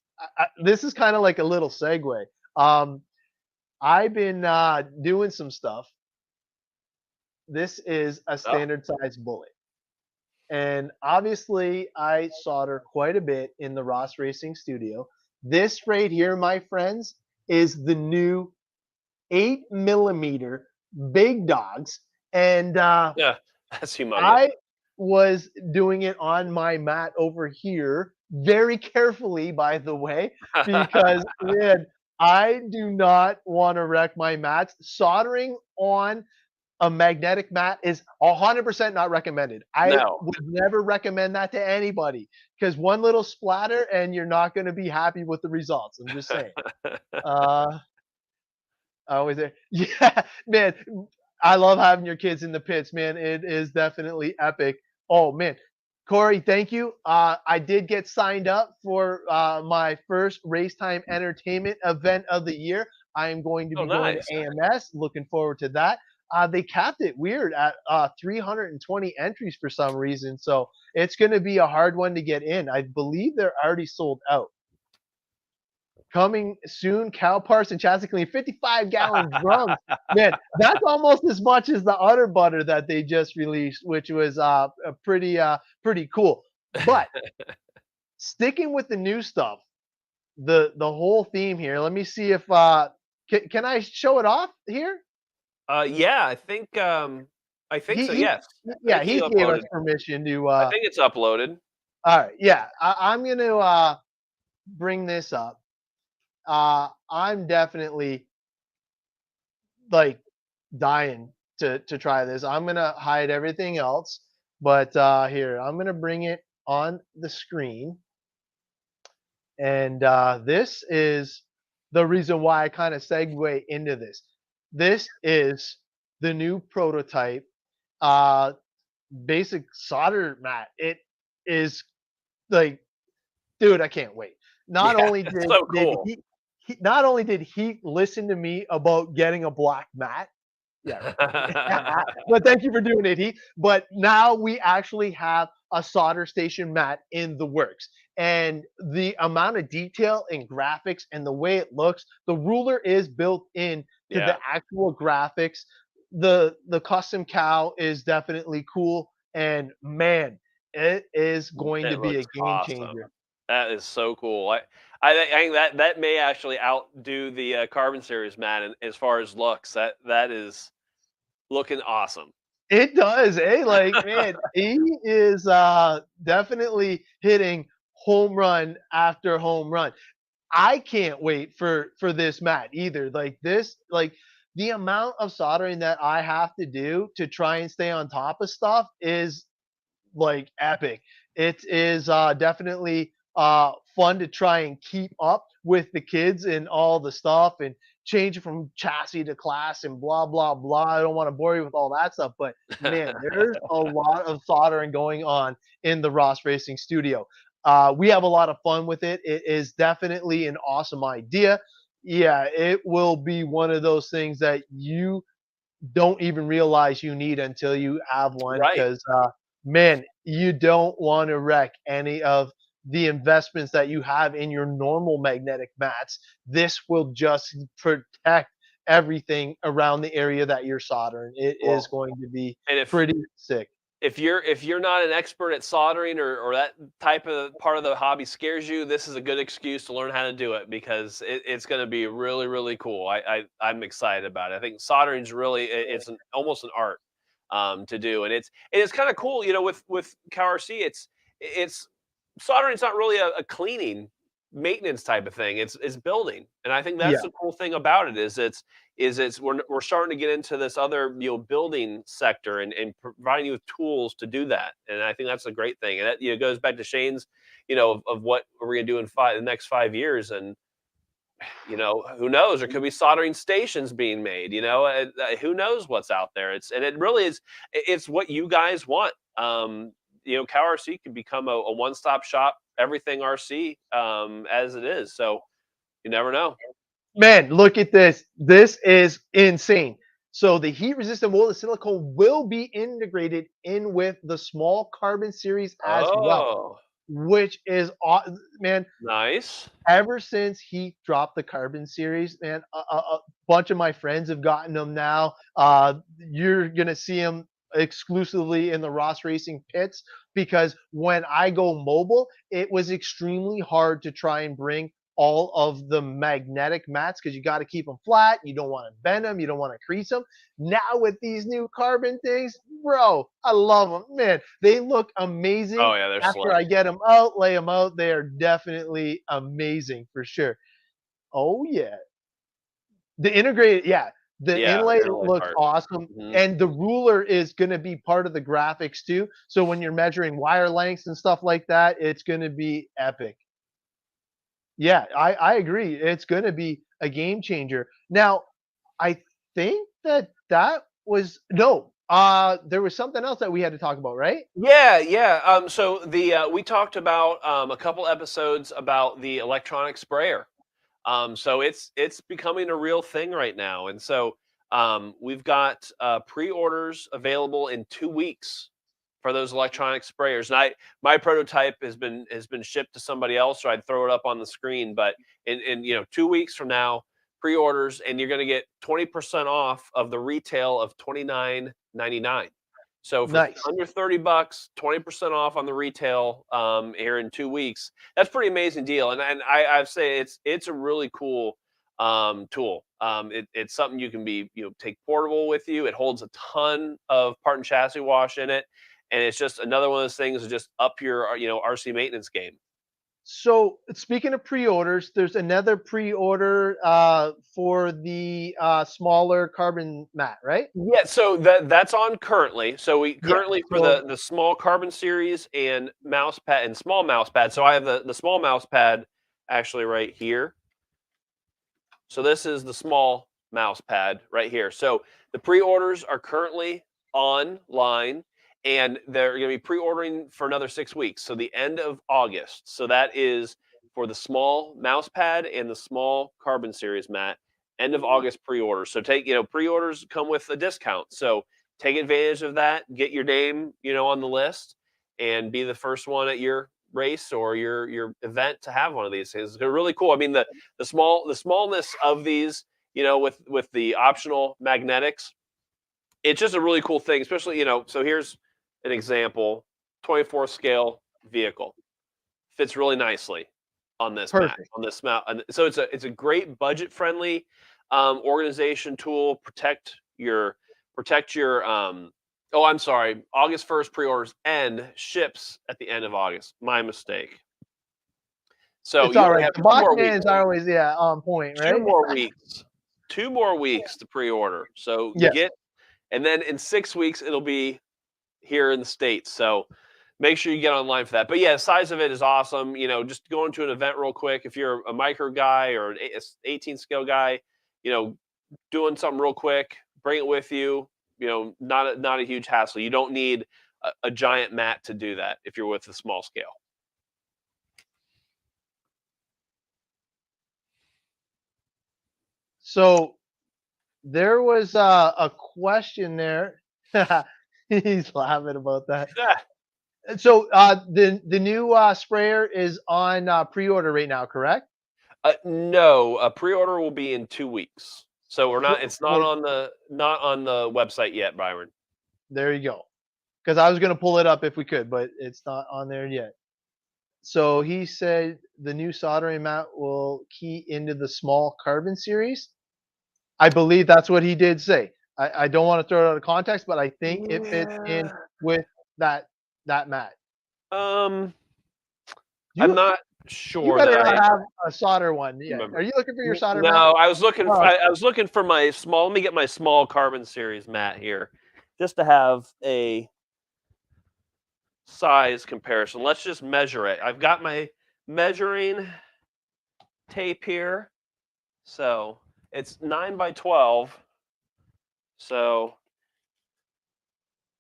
A: this is kind of like a little segue. Um, I've been doing some stuff. This is a
B: Oh,
A: standard size bullet. And obviously, I solder quite a bit in the Ross Racing studio. This right here, my friends, is the new 8 millimeter big dogs. And
B: yeah. That's humongous.
A: I was doing it on my mat over here very carefully, by the way, because man, I do not want to wreck my mats. Soldering on a magnetic mat is 100% not recommended. I
B: No.
A: would never recommend that to anybody because one little splatter and you're not going to be happy with the results. I'm just saying. Uh, I always say, yeah, man. I love having your kids in the pits, man. It is definitely epic. Oh man, Corey, thank you. I did get signed up for my first Race Time Entertainment event of the year. I am going to
B: Oh,
A: be going
B: nice.
A: to AMS. Looking forward to that. They capped it weird at 320 entries for some reason, so it's going to be a hard one to get in. I believe they're already sold out. Coming soon, cow parts and chassis clean, 55-gallon drums. Man, that's almost as much as the Utter Butter that they just released, which was a pretty cool. But sticking with the new stuff, the whole theme here. Let me see if can I show it off here?
B: Yeah, I think
A: He,
B: so.
A: he
B: Yes. I
A: yeah,
B: think he
A: he gave us
B: uploaded.
A: permission to.
B: I think it's uploaded.
A: All right, yeah, I'm gonna bring this up. I'm definitely like dying to try this. I'm gonna hide everything else, but here I'm gonna bring it on the screen, and this is the reason why I kind of segue into this. This is the new prototype, uh, basic solder mat. It is like, dude, I can't wait. Not
B: Yeah,
A: only
B: it's
A: did
B: so
A: did
B: cool.
A: he not only did he listen to me about getting a black mat. Yeah, right. But thank you for doing it, Heath. But now we actually have a solder station mat in the works. And the amount of detail and graphics and the way it looks, the ruler is built in to the
B: Yeah,
A: actual graphics. The custom cow is definitely cool. And man, it is going to
B: it
A: be a
B: looks
A: game
B: awesome.
A: changer.
B: That is so cool. I think that may actually outdo the Carbon Series mat as far as looks. That is looking awesome.
A: It does, eh? Like, man, he is definitely hitting home run after home run. I can't wait for this mat either. Like this, like the amount of soldering that I have to do to try and stay on top of stuff is like epic. It is definitely fun to try and keep up with the kids and all the stuff and change it from chassis to class and blah blah blah. I don't want to bore you with all that stuff, but man, there's a lot of soldering going on in the Ross Racing studio. We have a lot of fun with it. It is definitely an awesome idea. Yeah, it will be one of those things that you don't even realize you need until you have one
B: Right.
A: because man, you don't want to wreck any of the investments that you have in your normal magnetic mats. This will just protect everything around the area that you're soldering. It is
B: Well,
A: going to be
B: and if
A: pretty sick.
B: if you're not an expert at soldering or that type of part of the hobby scares you, this is a good excuse to learn how to do it because it's going to be really really cool. I'm excited about it. I think soldering is really it's almost an art to do, and it's kind of cool. You know, with CowRC, it's soldering's not really a cleaning maintenance type of thing. It's building, and I think that's
A: Yeah.
B: the cool thing about it is we're starting to get into this other building sector and providing you with tools to do that, and I think that's a great thing. And that goes back to Shane's of what we're gonna do in the next 5 years, and who knows? There could be soldering stations being made. Who knows what's out there? It really is. It's what you guys want. CowRC can become a one-stop shop, everything RC as it is. So you never know.
A: Man, look at this. This is insane. So the heat resistant molded silicone will be integrated in with the small carbon series as well,
B: Oh,
A: which is man,
B: nice.
A: ever since he dropped the carbon series, man, a bunch of my friends have gotten them now. You're gonna see them exclusively in the Ross Racing pits because when I go mobile, it was extremely hard to try and bring all of the magnetic mats because you got to keep them flat. You don't want to bend them. You don't want to crease them. Now with these new carbon things, bro, I love them. Man, they look amazing.
B: Oh yeah, they're
A: After
B: slick.
A: I get them out, lay them out, they are definitely amazing for sure. Oh yeah, the integrated, yeah, the
B: Yeah,
A: inlay
B: they're really
A: looks
B: hard.
A: awesome,
B: Mhm.
A: and the ruler is going to be part of the graphics too. So when you're measuring wire lengths and stuff like that, it's going to be epic. Yeah, I agree. It's going to be a game changer. Now, I think that was no. There was something else that we had to talk about, right?
B: Yeah, yeah. So we talked about a couple episodes about the electronic sprayer. So it's becoming a real thing right now, and so we've got pre-orders available in 2 weeks for those electronic sprayers. And my prototype has been shipped to somebody else, so I'd throw it up on the screen. But in 2 weeks from now, pre-orders, and you're going to get 20% off of the retail of $29.99. So for
A: Nice.
B: under $30, 20% off on the retail here in 2 weeks. That's pretty amazing deal. And I say it's a really cool tool. It's something you can take portable with you. It holds a ton of part and chassis wash in it, and it's just another one of those things to just up your RC maintenance game.
A: So speaking of pre-orders, there's another pre-order for the smaller carbon mat, right?
B: Yeah, so that's on currently. So we
A: Yeah.
B: currently for
A: So
B: the small carbon series and mouse pad and small mouse pad. So I have the small mouse pad actually right here. So this is the small mouse pad right here. So the pre-orders are currently online, and they're going to be pre-ordering for another 6 weeks. So the end of August. So that is for the small mouse pad and the small carbon series mat. End of August pre-orders. So pre-orders come with a discount. So take advantage of that. Get your name on the list, and be the first one at your race or your event to have one of these things. They're really cool. I mean, the smallness of these, with the optional magnetics, it's just a really cool thing. Especially, so here's an example: 24 scale vehicle fits really nicely on this mat,
A: perfect.
B: on this mount. And so it's a great budget friendly organization tool. Protect your oh, I'm sorry. August 1st pre-orders end, ships at the end of August. My mistake. So
A: It's
B: you
A: all
B: only
A: right.
B: have
A: The
B: 2 more weeks.
A: Bachmans are always on point,
B: 2
A: right?
B: more weeks. 2 more weeks to pre-order. So
A: Yeah.
B: and then in 6 weeks it'll be here in the States. So make sure you get online for that. But yeah, the size of it is awesome. Just going to an event real quick. If you're a micro guy or an 18 scale guy, doing something real quick, bring it with you. Not a huge hassle. You don't need a giant mat to do that if you're with a small scale.
A: So there was a question there. He's laughing about that.
B: Yeah.
A: So the new sprayer is on pre-order right now, correct?
B: No, a pre-order will be in 2 weeks. So we're not.
A: For,
B: It's not
A: for
B: on the website yet, Byron.
A: there you go. because I was gonna pull it up if we could, but it's not on there yet. So he said the new soldering mat will key into the small carbon series. I believe that's what he did say. I don't want to throw it out of context, but I think it fits in
B: Yeah.
A: with that mat.
B: I'm
A: You
B: not
A: you
B: sure that
A: better
B: I
A: not have a solder one yet.
B: remember.
A: Are you looking for your solder
B: No,
A: mat?
B: I was looking for
A: Oh,
B: I was looking for my small. Let me get my small carbon series mat here, just to have a size comparison. Let's just measure it. I've got my measuring tape here. So it's 9 by 12. So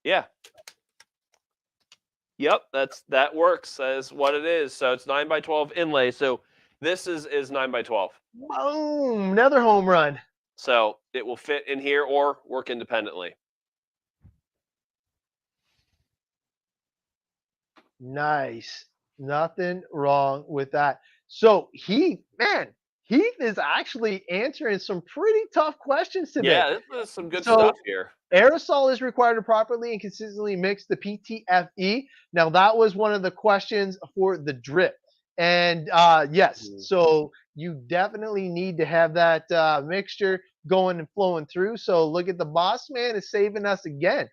B: yeah. Yep, that works as what it is. So it's 9 by 12 inlay. So this is 9 by 12.
A: boom! Another home run.
B: So it will fit in here or work independently.
A: Nice. Nothing wrong with that. So Heath is actually answering some pretty tough questions today.
B: Yeah, this is some good
A: So
B: stuff here.
A: aerosol is required to properly and consistently mix the PTFE. Now that was one of the questions for the drip. And yes, so you definitely need to have that mixture going and flowing through. So look at the boss man is saving us again.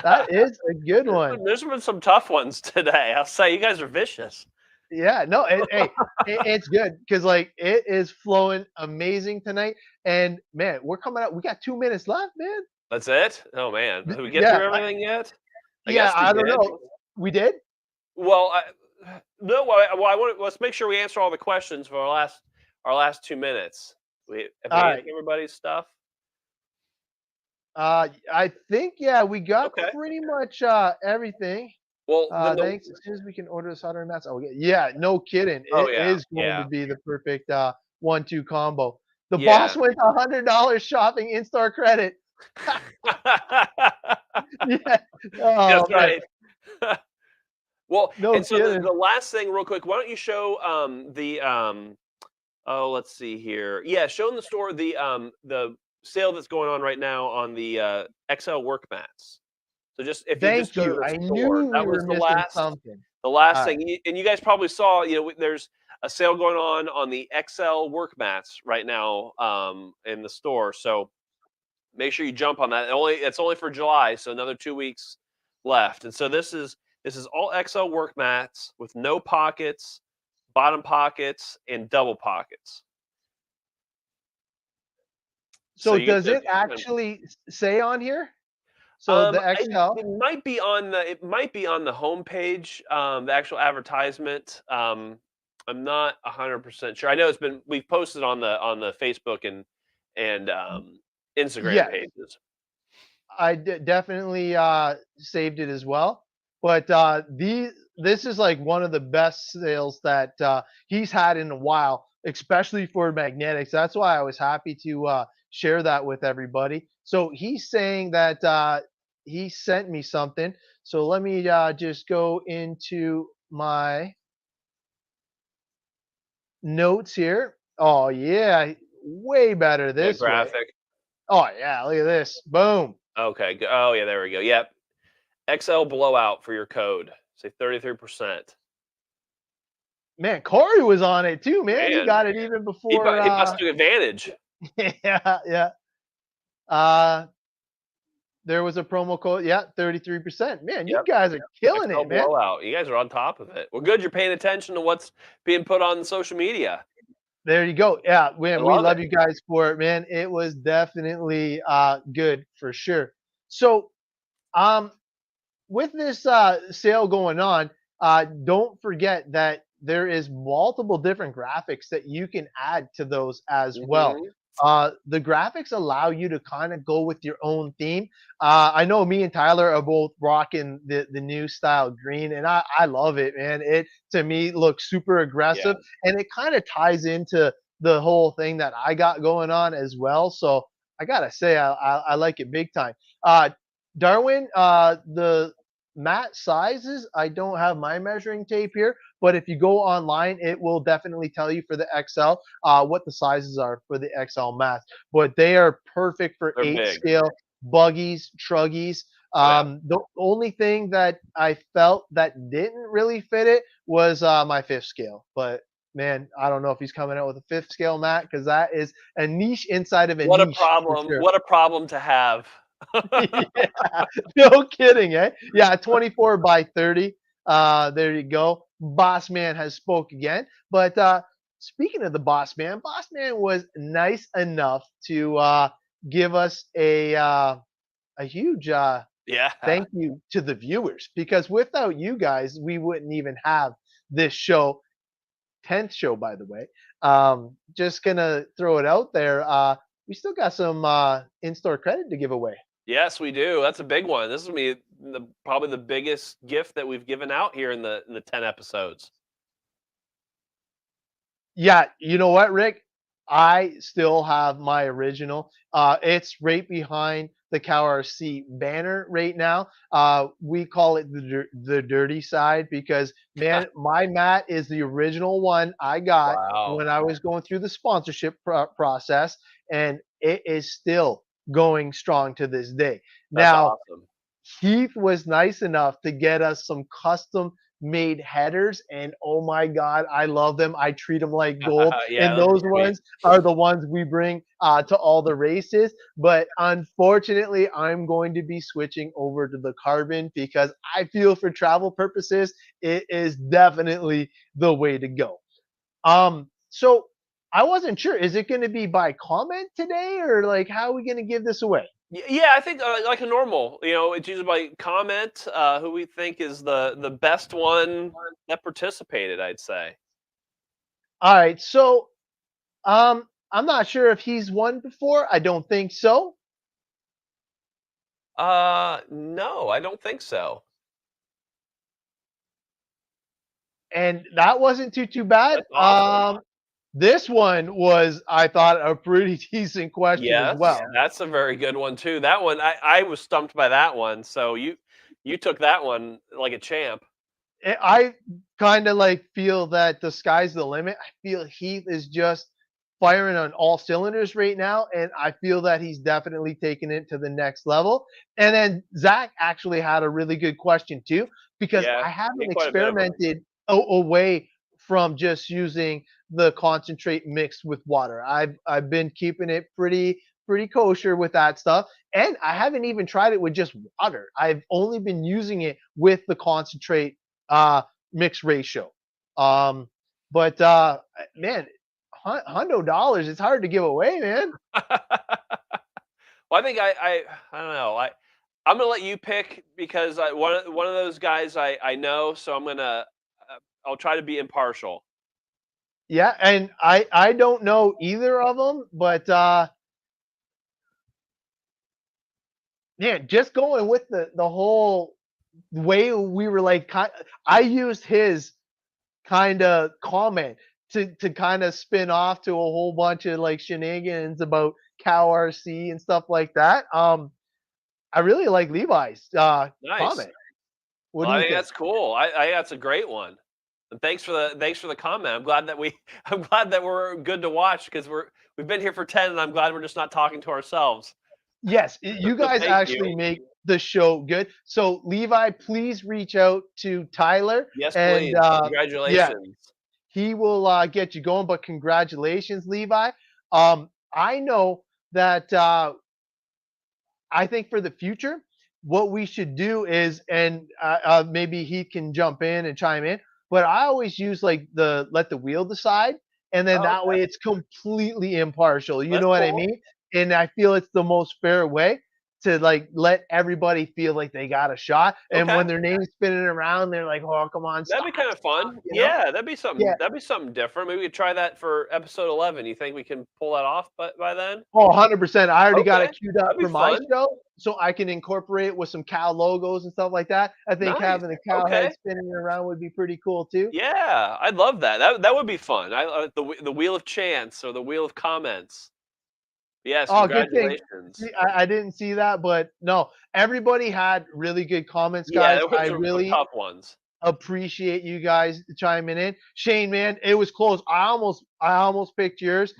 A: That is a good one.
B: There's been some tough ones today. I'll say you guys are vicious.
A: Yeah, no, it's good because like it is flowing amazing tonight. And man, we're coming up. We got 2 minutes left, man.
B: That's it? Oh man, did we get
A: Yeah,
B: through everything yet? I
A: yeah.
B: guess we
A: I don't
B: did.
A: know. We did.
B: Well, no. I want. Let's make sure we answer all the questions for our last 2 minutes. Have we
A: All
B: answered
A: right.
B: everybody's stuff?
A: I think yeah, we got
B: Okay.
A: pretty much everything.
B: Well, then
A: Thanks. As soon as we can order the soldering mats. Oh yeah, no kidding.
B: oh
A: It
B: yeah,
A: is going to
B: yeah,
A: be the perfect 1-2 combo. The boss
B: yeah.
A: went $100 shopping in-store credit. Yeah. Oh
B: That's
A: man,
B: right. Well,
A: no
B: and so the,
A: kidding.
B: the last thing, real quick, why don't you show oh, let's see here. Yeah, show in the store the sale that's going on right now on the XL work mats. So just if you just
A: Thank
B: go to
A: you.
B: the
A: I
B: store,
A: knew we
B: that was
A: were
B: the
A: missing
B: last
A: something.
B: the last
A: All right.
B: thing. And you guys probably saw, there's a sale going on the XL work mats right now in the store. So make sure you jump on that. It's only for July, so another 2 weeks left. And so this is all XL work mats with no pockets, bottom pockets, and double pockets. So
A: So
B: you get
A: does
B: to
A: it actually say on here? So the XL?
B: it might be on the homepage, the actual advertisement. I'm not 100% sure. I know we've posted on the Facebook and Instagram
A: Yes,
B: pages.
A: I definitely saved it as well. But this is like one of the best sales that he's had in a while, especially for magnetics. That's why I was happy to share that with everybody. So he's saying that he sent me something. So let me just go into my notes here. Oh yeah, way better
B: The
A: this way.
B: graphic.
A: Oh yeah, look at this. Boom.
B: Okay. Oh yeah, there we go. Yep. XL blowout for your code. Say 33%.
A: Man, Corey was on it too, man. He
B: Man,
A: got it even
B: he
A: before
B: he must do advantage.
A: yeah, yeah. Uh there was a promo code, yeah, 33%. Man, you
B: Yep.
A: guys are killing
B: XL
A: it, man.
B: blowout. You guys are on top of it. Well, good. You're paying attention to what's being put on social media.
A: There you go. Yeah,
B: I
A: man, we
B: love it.
A: love you guys for it, man. It was definitely good for sure. So um with this sale going on, don't forget that there is multiple different graphics that you can add to those as well.
B: Mhm.
A: The graphics allow you to kind of go with your own theme. I know me and Tyler are both rocking the new style green, and I love it, man. It to me looks super
B: Yeah.
A: aggressive, and it kind of ties into the whole thing that I got going on as well. So I gotta say, I like it big time. Darwin, the mat sizes, I don't have my measuring tape here, but if you go online, it will definitely tell you for the XL what the sizes are for the XL mats. But they are perfect for
B: They're
A: 8
B: big.
A: scale buggies, truggies. The only thing that I felt that didn't really fit it was my fifth scale. But man, I don't know if he's coming out with a fifth scale mat, because that is a niche inside of a
B: What a
A: niche for
B: problem!
A: sure.
B: What a problem to have.
A: Yeah, no kidding, eh? Yeah, 24 by 30. There you go. Boss man has spoke again. But speaking of the boss man was nice enough to give us a huge
B: Yeah.
A: thank you to the viewers, because without you guys, we wouldn't even have this show. 10th show, by the way. Just gonna throw it out there. We still got some in-store credit to give away.
B: Yes, we do. That's a big one. This is gonna be probably the biggest gift that we've given out here in the 10 episodes.
A: Yeah, you know what, Rick? I still have my original. It's right behind the CowRC banner right now. We call it the dirty side, because man, my mat is the original one I got
B: Wow.
A: when I was going through the sponsorship process, and it is still going strong to this day.
B: That's
A: Now,
B: awesome.
A: Heath was nice enough to get us some custom made headers, and oh my god, I love them. I treat them like gold,
B: Yeah,
A: and
B: those are
A: those
B: sweet.
A: ones are the ones we bring to all the races. But unfortunately, I'm going to be switching over to the carbon, because I feel for travel purposes it is definitely the way to go. So I wasn't sure, is it going to be by comment today, or like how are we going to give this away?
B: Yeah, I think like a normal, it's usually by comment who we think is the best one that participated, I'd say.
A: All right, so I'm not sure if he's won before. I don't think so.
B: No, I don't think so.
A: And that wasn't too bad.
B: That's awesome.
A: This one was, I thought, a pretty decent question as
B: Yes,
A: well.
B: that's a very good one too. That one, I was stumped by that one. So you took that one like a champ.
A: I kind of like feel that the sky's the limit. I feel Heath is just firing on all cylinders right now, and I feel that he's definitely taking it to the next level. And then Zach actually had a really good question too, because
B: Yeah,
A: I
B: get
A: haven't
B: quite a bit of them.
A: experimented away from just using the concentrate mixed with water. I've been keeping it pretty kosher with that stuff, and I haven't even tried it with just water. I've only been using it with the concentrate mix ratio. Um, but man, $100, it's hard to give away, man.
B: Well, I think I don't know. I'm gonna let you pick because one of those guys I know, so I'll try to be impartial.
A: Yeah, and I don't know either of them, but man, just going with the whole way we were like, I used his kind of comment to kind of spin off to a whole bunch of like shenanigans about CowRC and stuff like that. I really like Levi's
B: Nice.
A: comment. What
B: Well,
A: do
B: I
A: you
B: think
A: think?
B: that's cool. I think that's a great one. And thanks for the comment. I'm glad that I'm glad that we're good to watch because we've been here for 10 and I'm glad we're just not talking to ourselves.
A: Yes, you
B: So
A: guys
B: thank you.
A: actually make the show good. So Levi, please reach out to Tyler,
B: Yes,
A: and
B: please.
A: yeah,
B: Congratulations.
A: he will get you going. But congratulations, Levi. I know that I think for the future, what we should do is, and maybe he can jump in and chime in, but I always use like the let the wheel decide, and then
B: Oh,
A: that way
B: okay.
A: it's completely impartial. You know
B: That's
A: what I
B: cool.
A: mean? And I feel it's the most fair way to like let everybody feel like they got a shot. And
B: Okay.
A: when their name's spinning around, they're like, "Oh, come on,
B: That'd
A: stop,
B: be kind of
A: stop,"
B: fun.
A: you know?
B: Yeah,
A: Yeah.
B: that'd be something different. Maybe we could try that for episode 11. You think we can pull that off by then?
A: Oh, 100%. I already got
B: Okay.
A: it queued up
B: That'd be
A: for my
B: fun.
A: show, so I can incorporate it with some cow logos and stuff like that. I think
B: Nice.
A: having the cow head
B: Okay.
A: spinning around would be pretty cool too.
B: Yeah, I'd love that. That would be fun. The wheel of chance or the wheel of comments. Yes,
A: Oh, good thing.
B: congratulations.
A: See, I didn't see that, but no, everybody had really good comments,
B: Yeah,
A: guys.
B: there
A: I
B: were some
A: really
B: tough ones.
A: appreciate you guys chiming in. Shane, man, it was close. I almost picked yours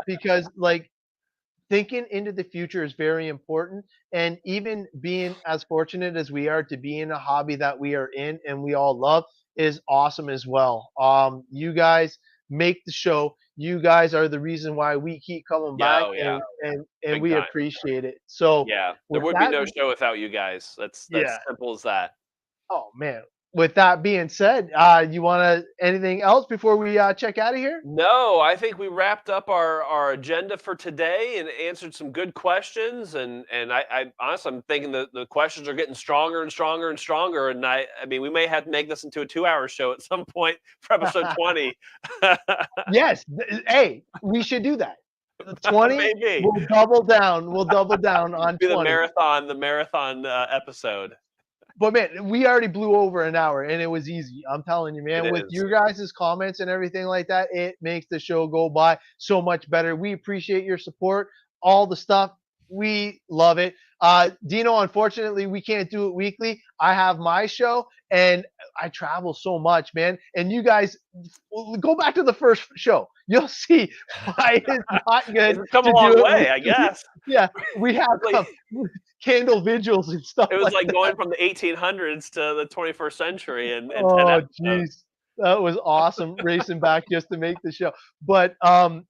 A: because like thinking into the future is very important. And even being as fortunate as we are to be in a hobby that we are in and we all love is awesome as well. You guys make the show. You guys are the reason why we keep coming
B: Yeah,
A: back,
B: oh yeah,
A: and
B: big
A: we
B: time.
A: appreciate it. So
B: Yeah, there
A: with
B: would be
A: that,
B: no show without you guys. That's
A: yeah.
B: simple as that.
A: Oh man. With that being said, you want to anything else before we check out of here?
B: No, I think we wrapped up our agenda for today and answered some good questions. And I honestly, I'm thinking the questions are getting stronger and stronger and stronger. And I mean, we may have to make this into a 2-hour show at some point for episode 20.
A: Yes. Hey, we should do that. 20,
B: Maybe
A: we'll double down. We'll double down on
B: be
A: 20.
B: the marathon episode.
A: But man, we already blew over an hour and it was easy. I'm telling you,
B: It
A: man, with
B: is.
A: you guys' comments and everything like that, it makes the show go by so much better. We appreciate your support, all the stuff. We love it. Dino, unfortunately, we can't do it weekly. I have my show and I travel so much, man. And you guys go back to the first show. You'll see why it's not good
B: It's come a
A: to
B: long
A: do it
B: way, I
A: weekly.
B: guess.
A: Yeah, we have
B: It's like
A: candle vigils and stuff
B: it was
A: like
B: like
A: that.
B: going from the 1800s to the 21st century in 10
A: Oh,
B: episodes.
A: jeez. That was awesome racing back just to make the show. But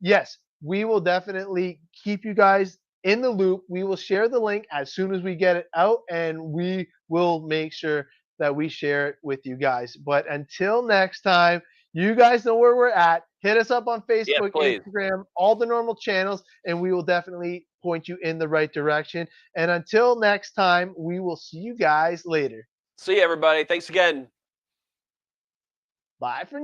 A: yes, we will definitely keep you guys in the loop. We will share the link as soon as we get it out, and we will make sure that we share it with you guys. But until next time, you guys know where we're at. Hit us up on
B: Yes,
A: Facebook,
B: please.
A: Instagram, all the normal channels, and we will definitely point you in the right direction. And until next time, we will see you guys later.
B: See you, everybody. Thanks again.
A: Bye for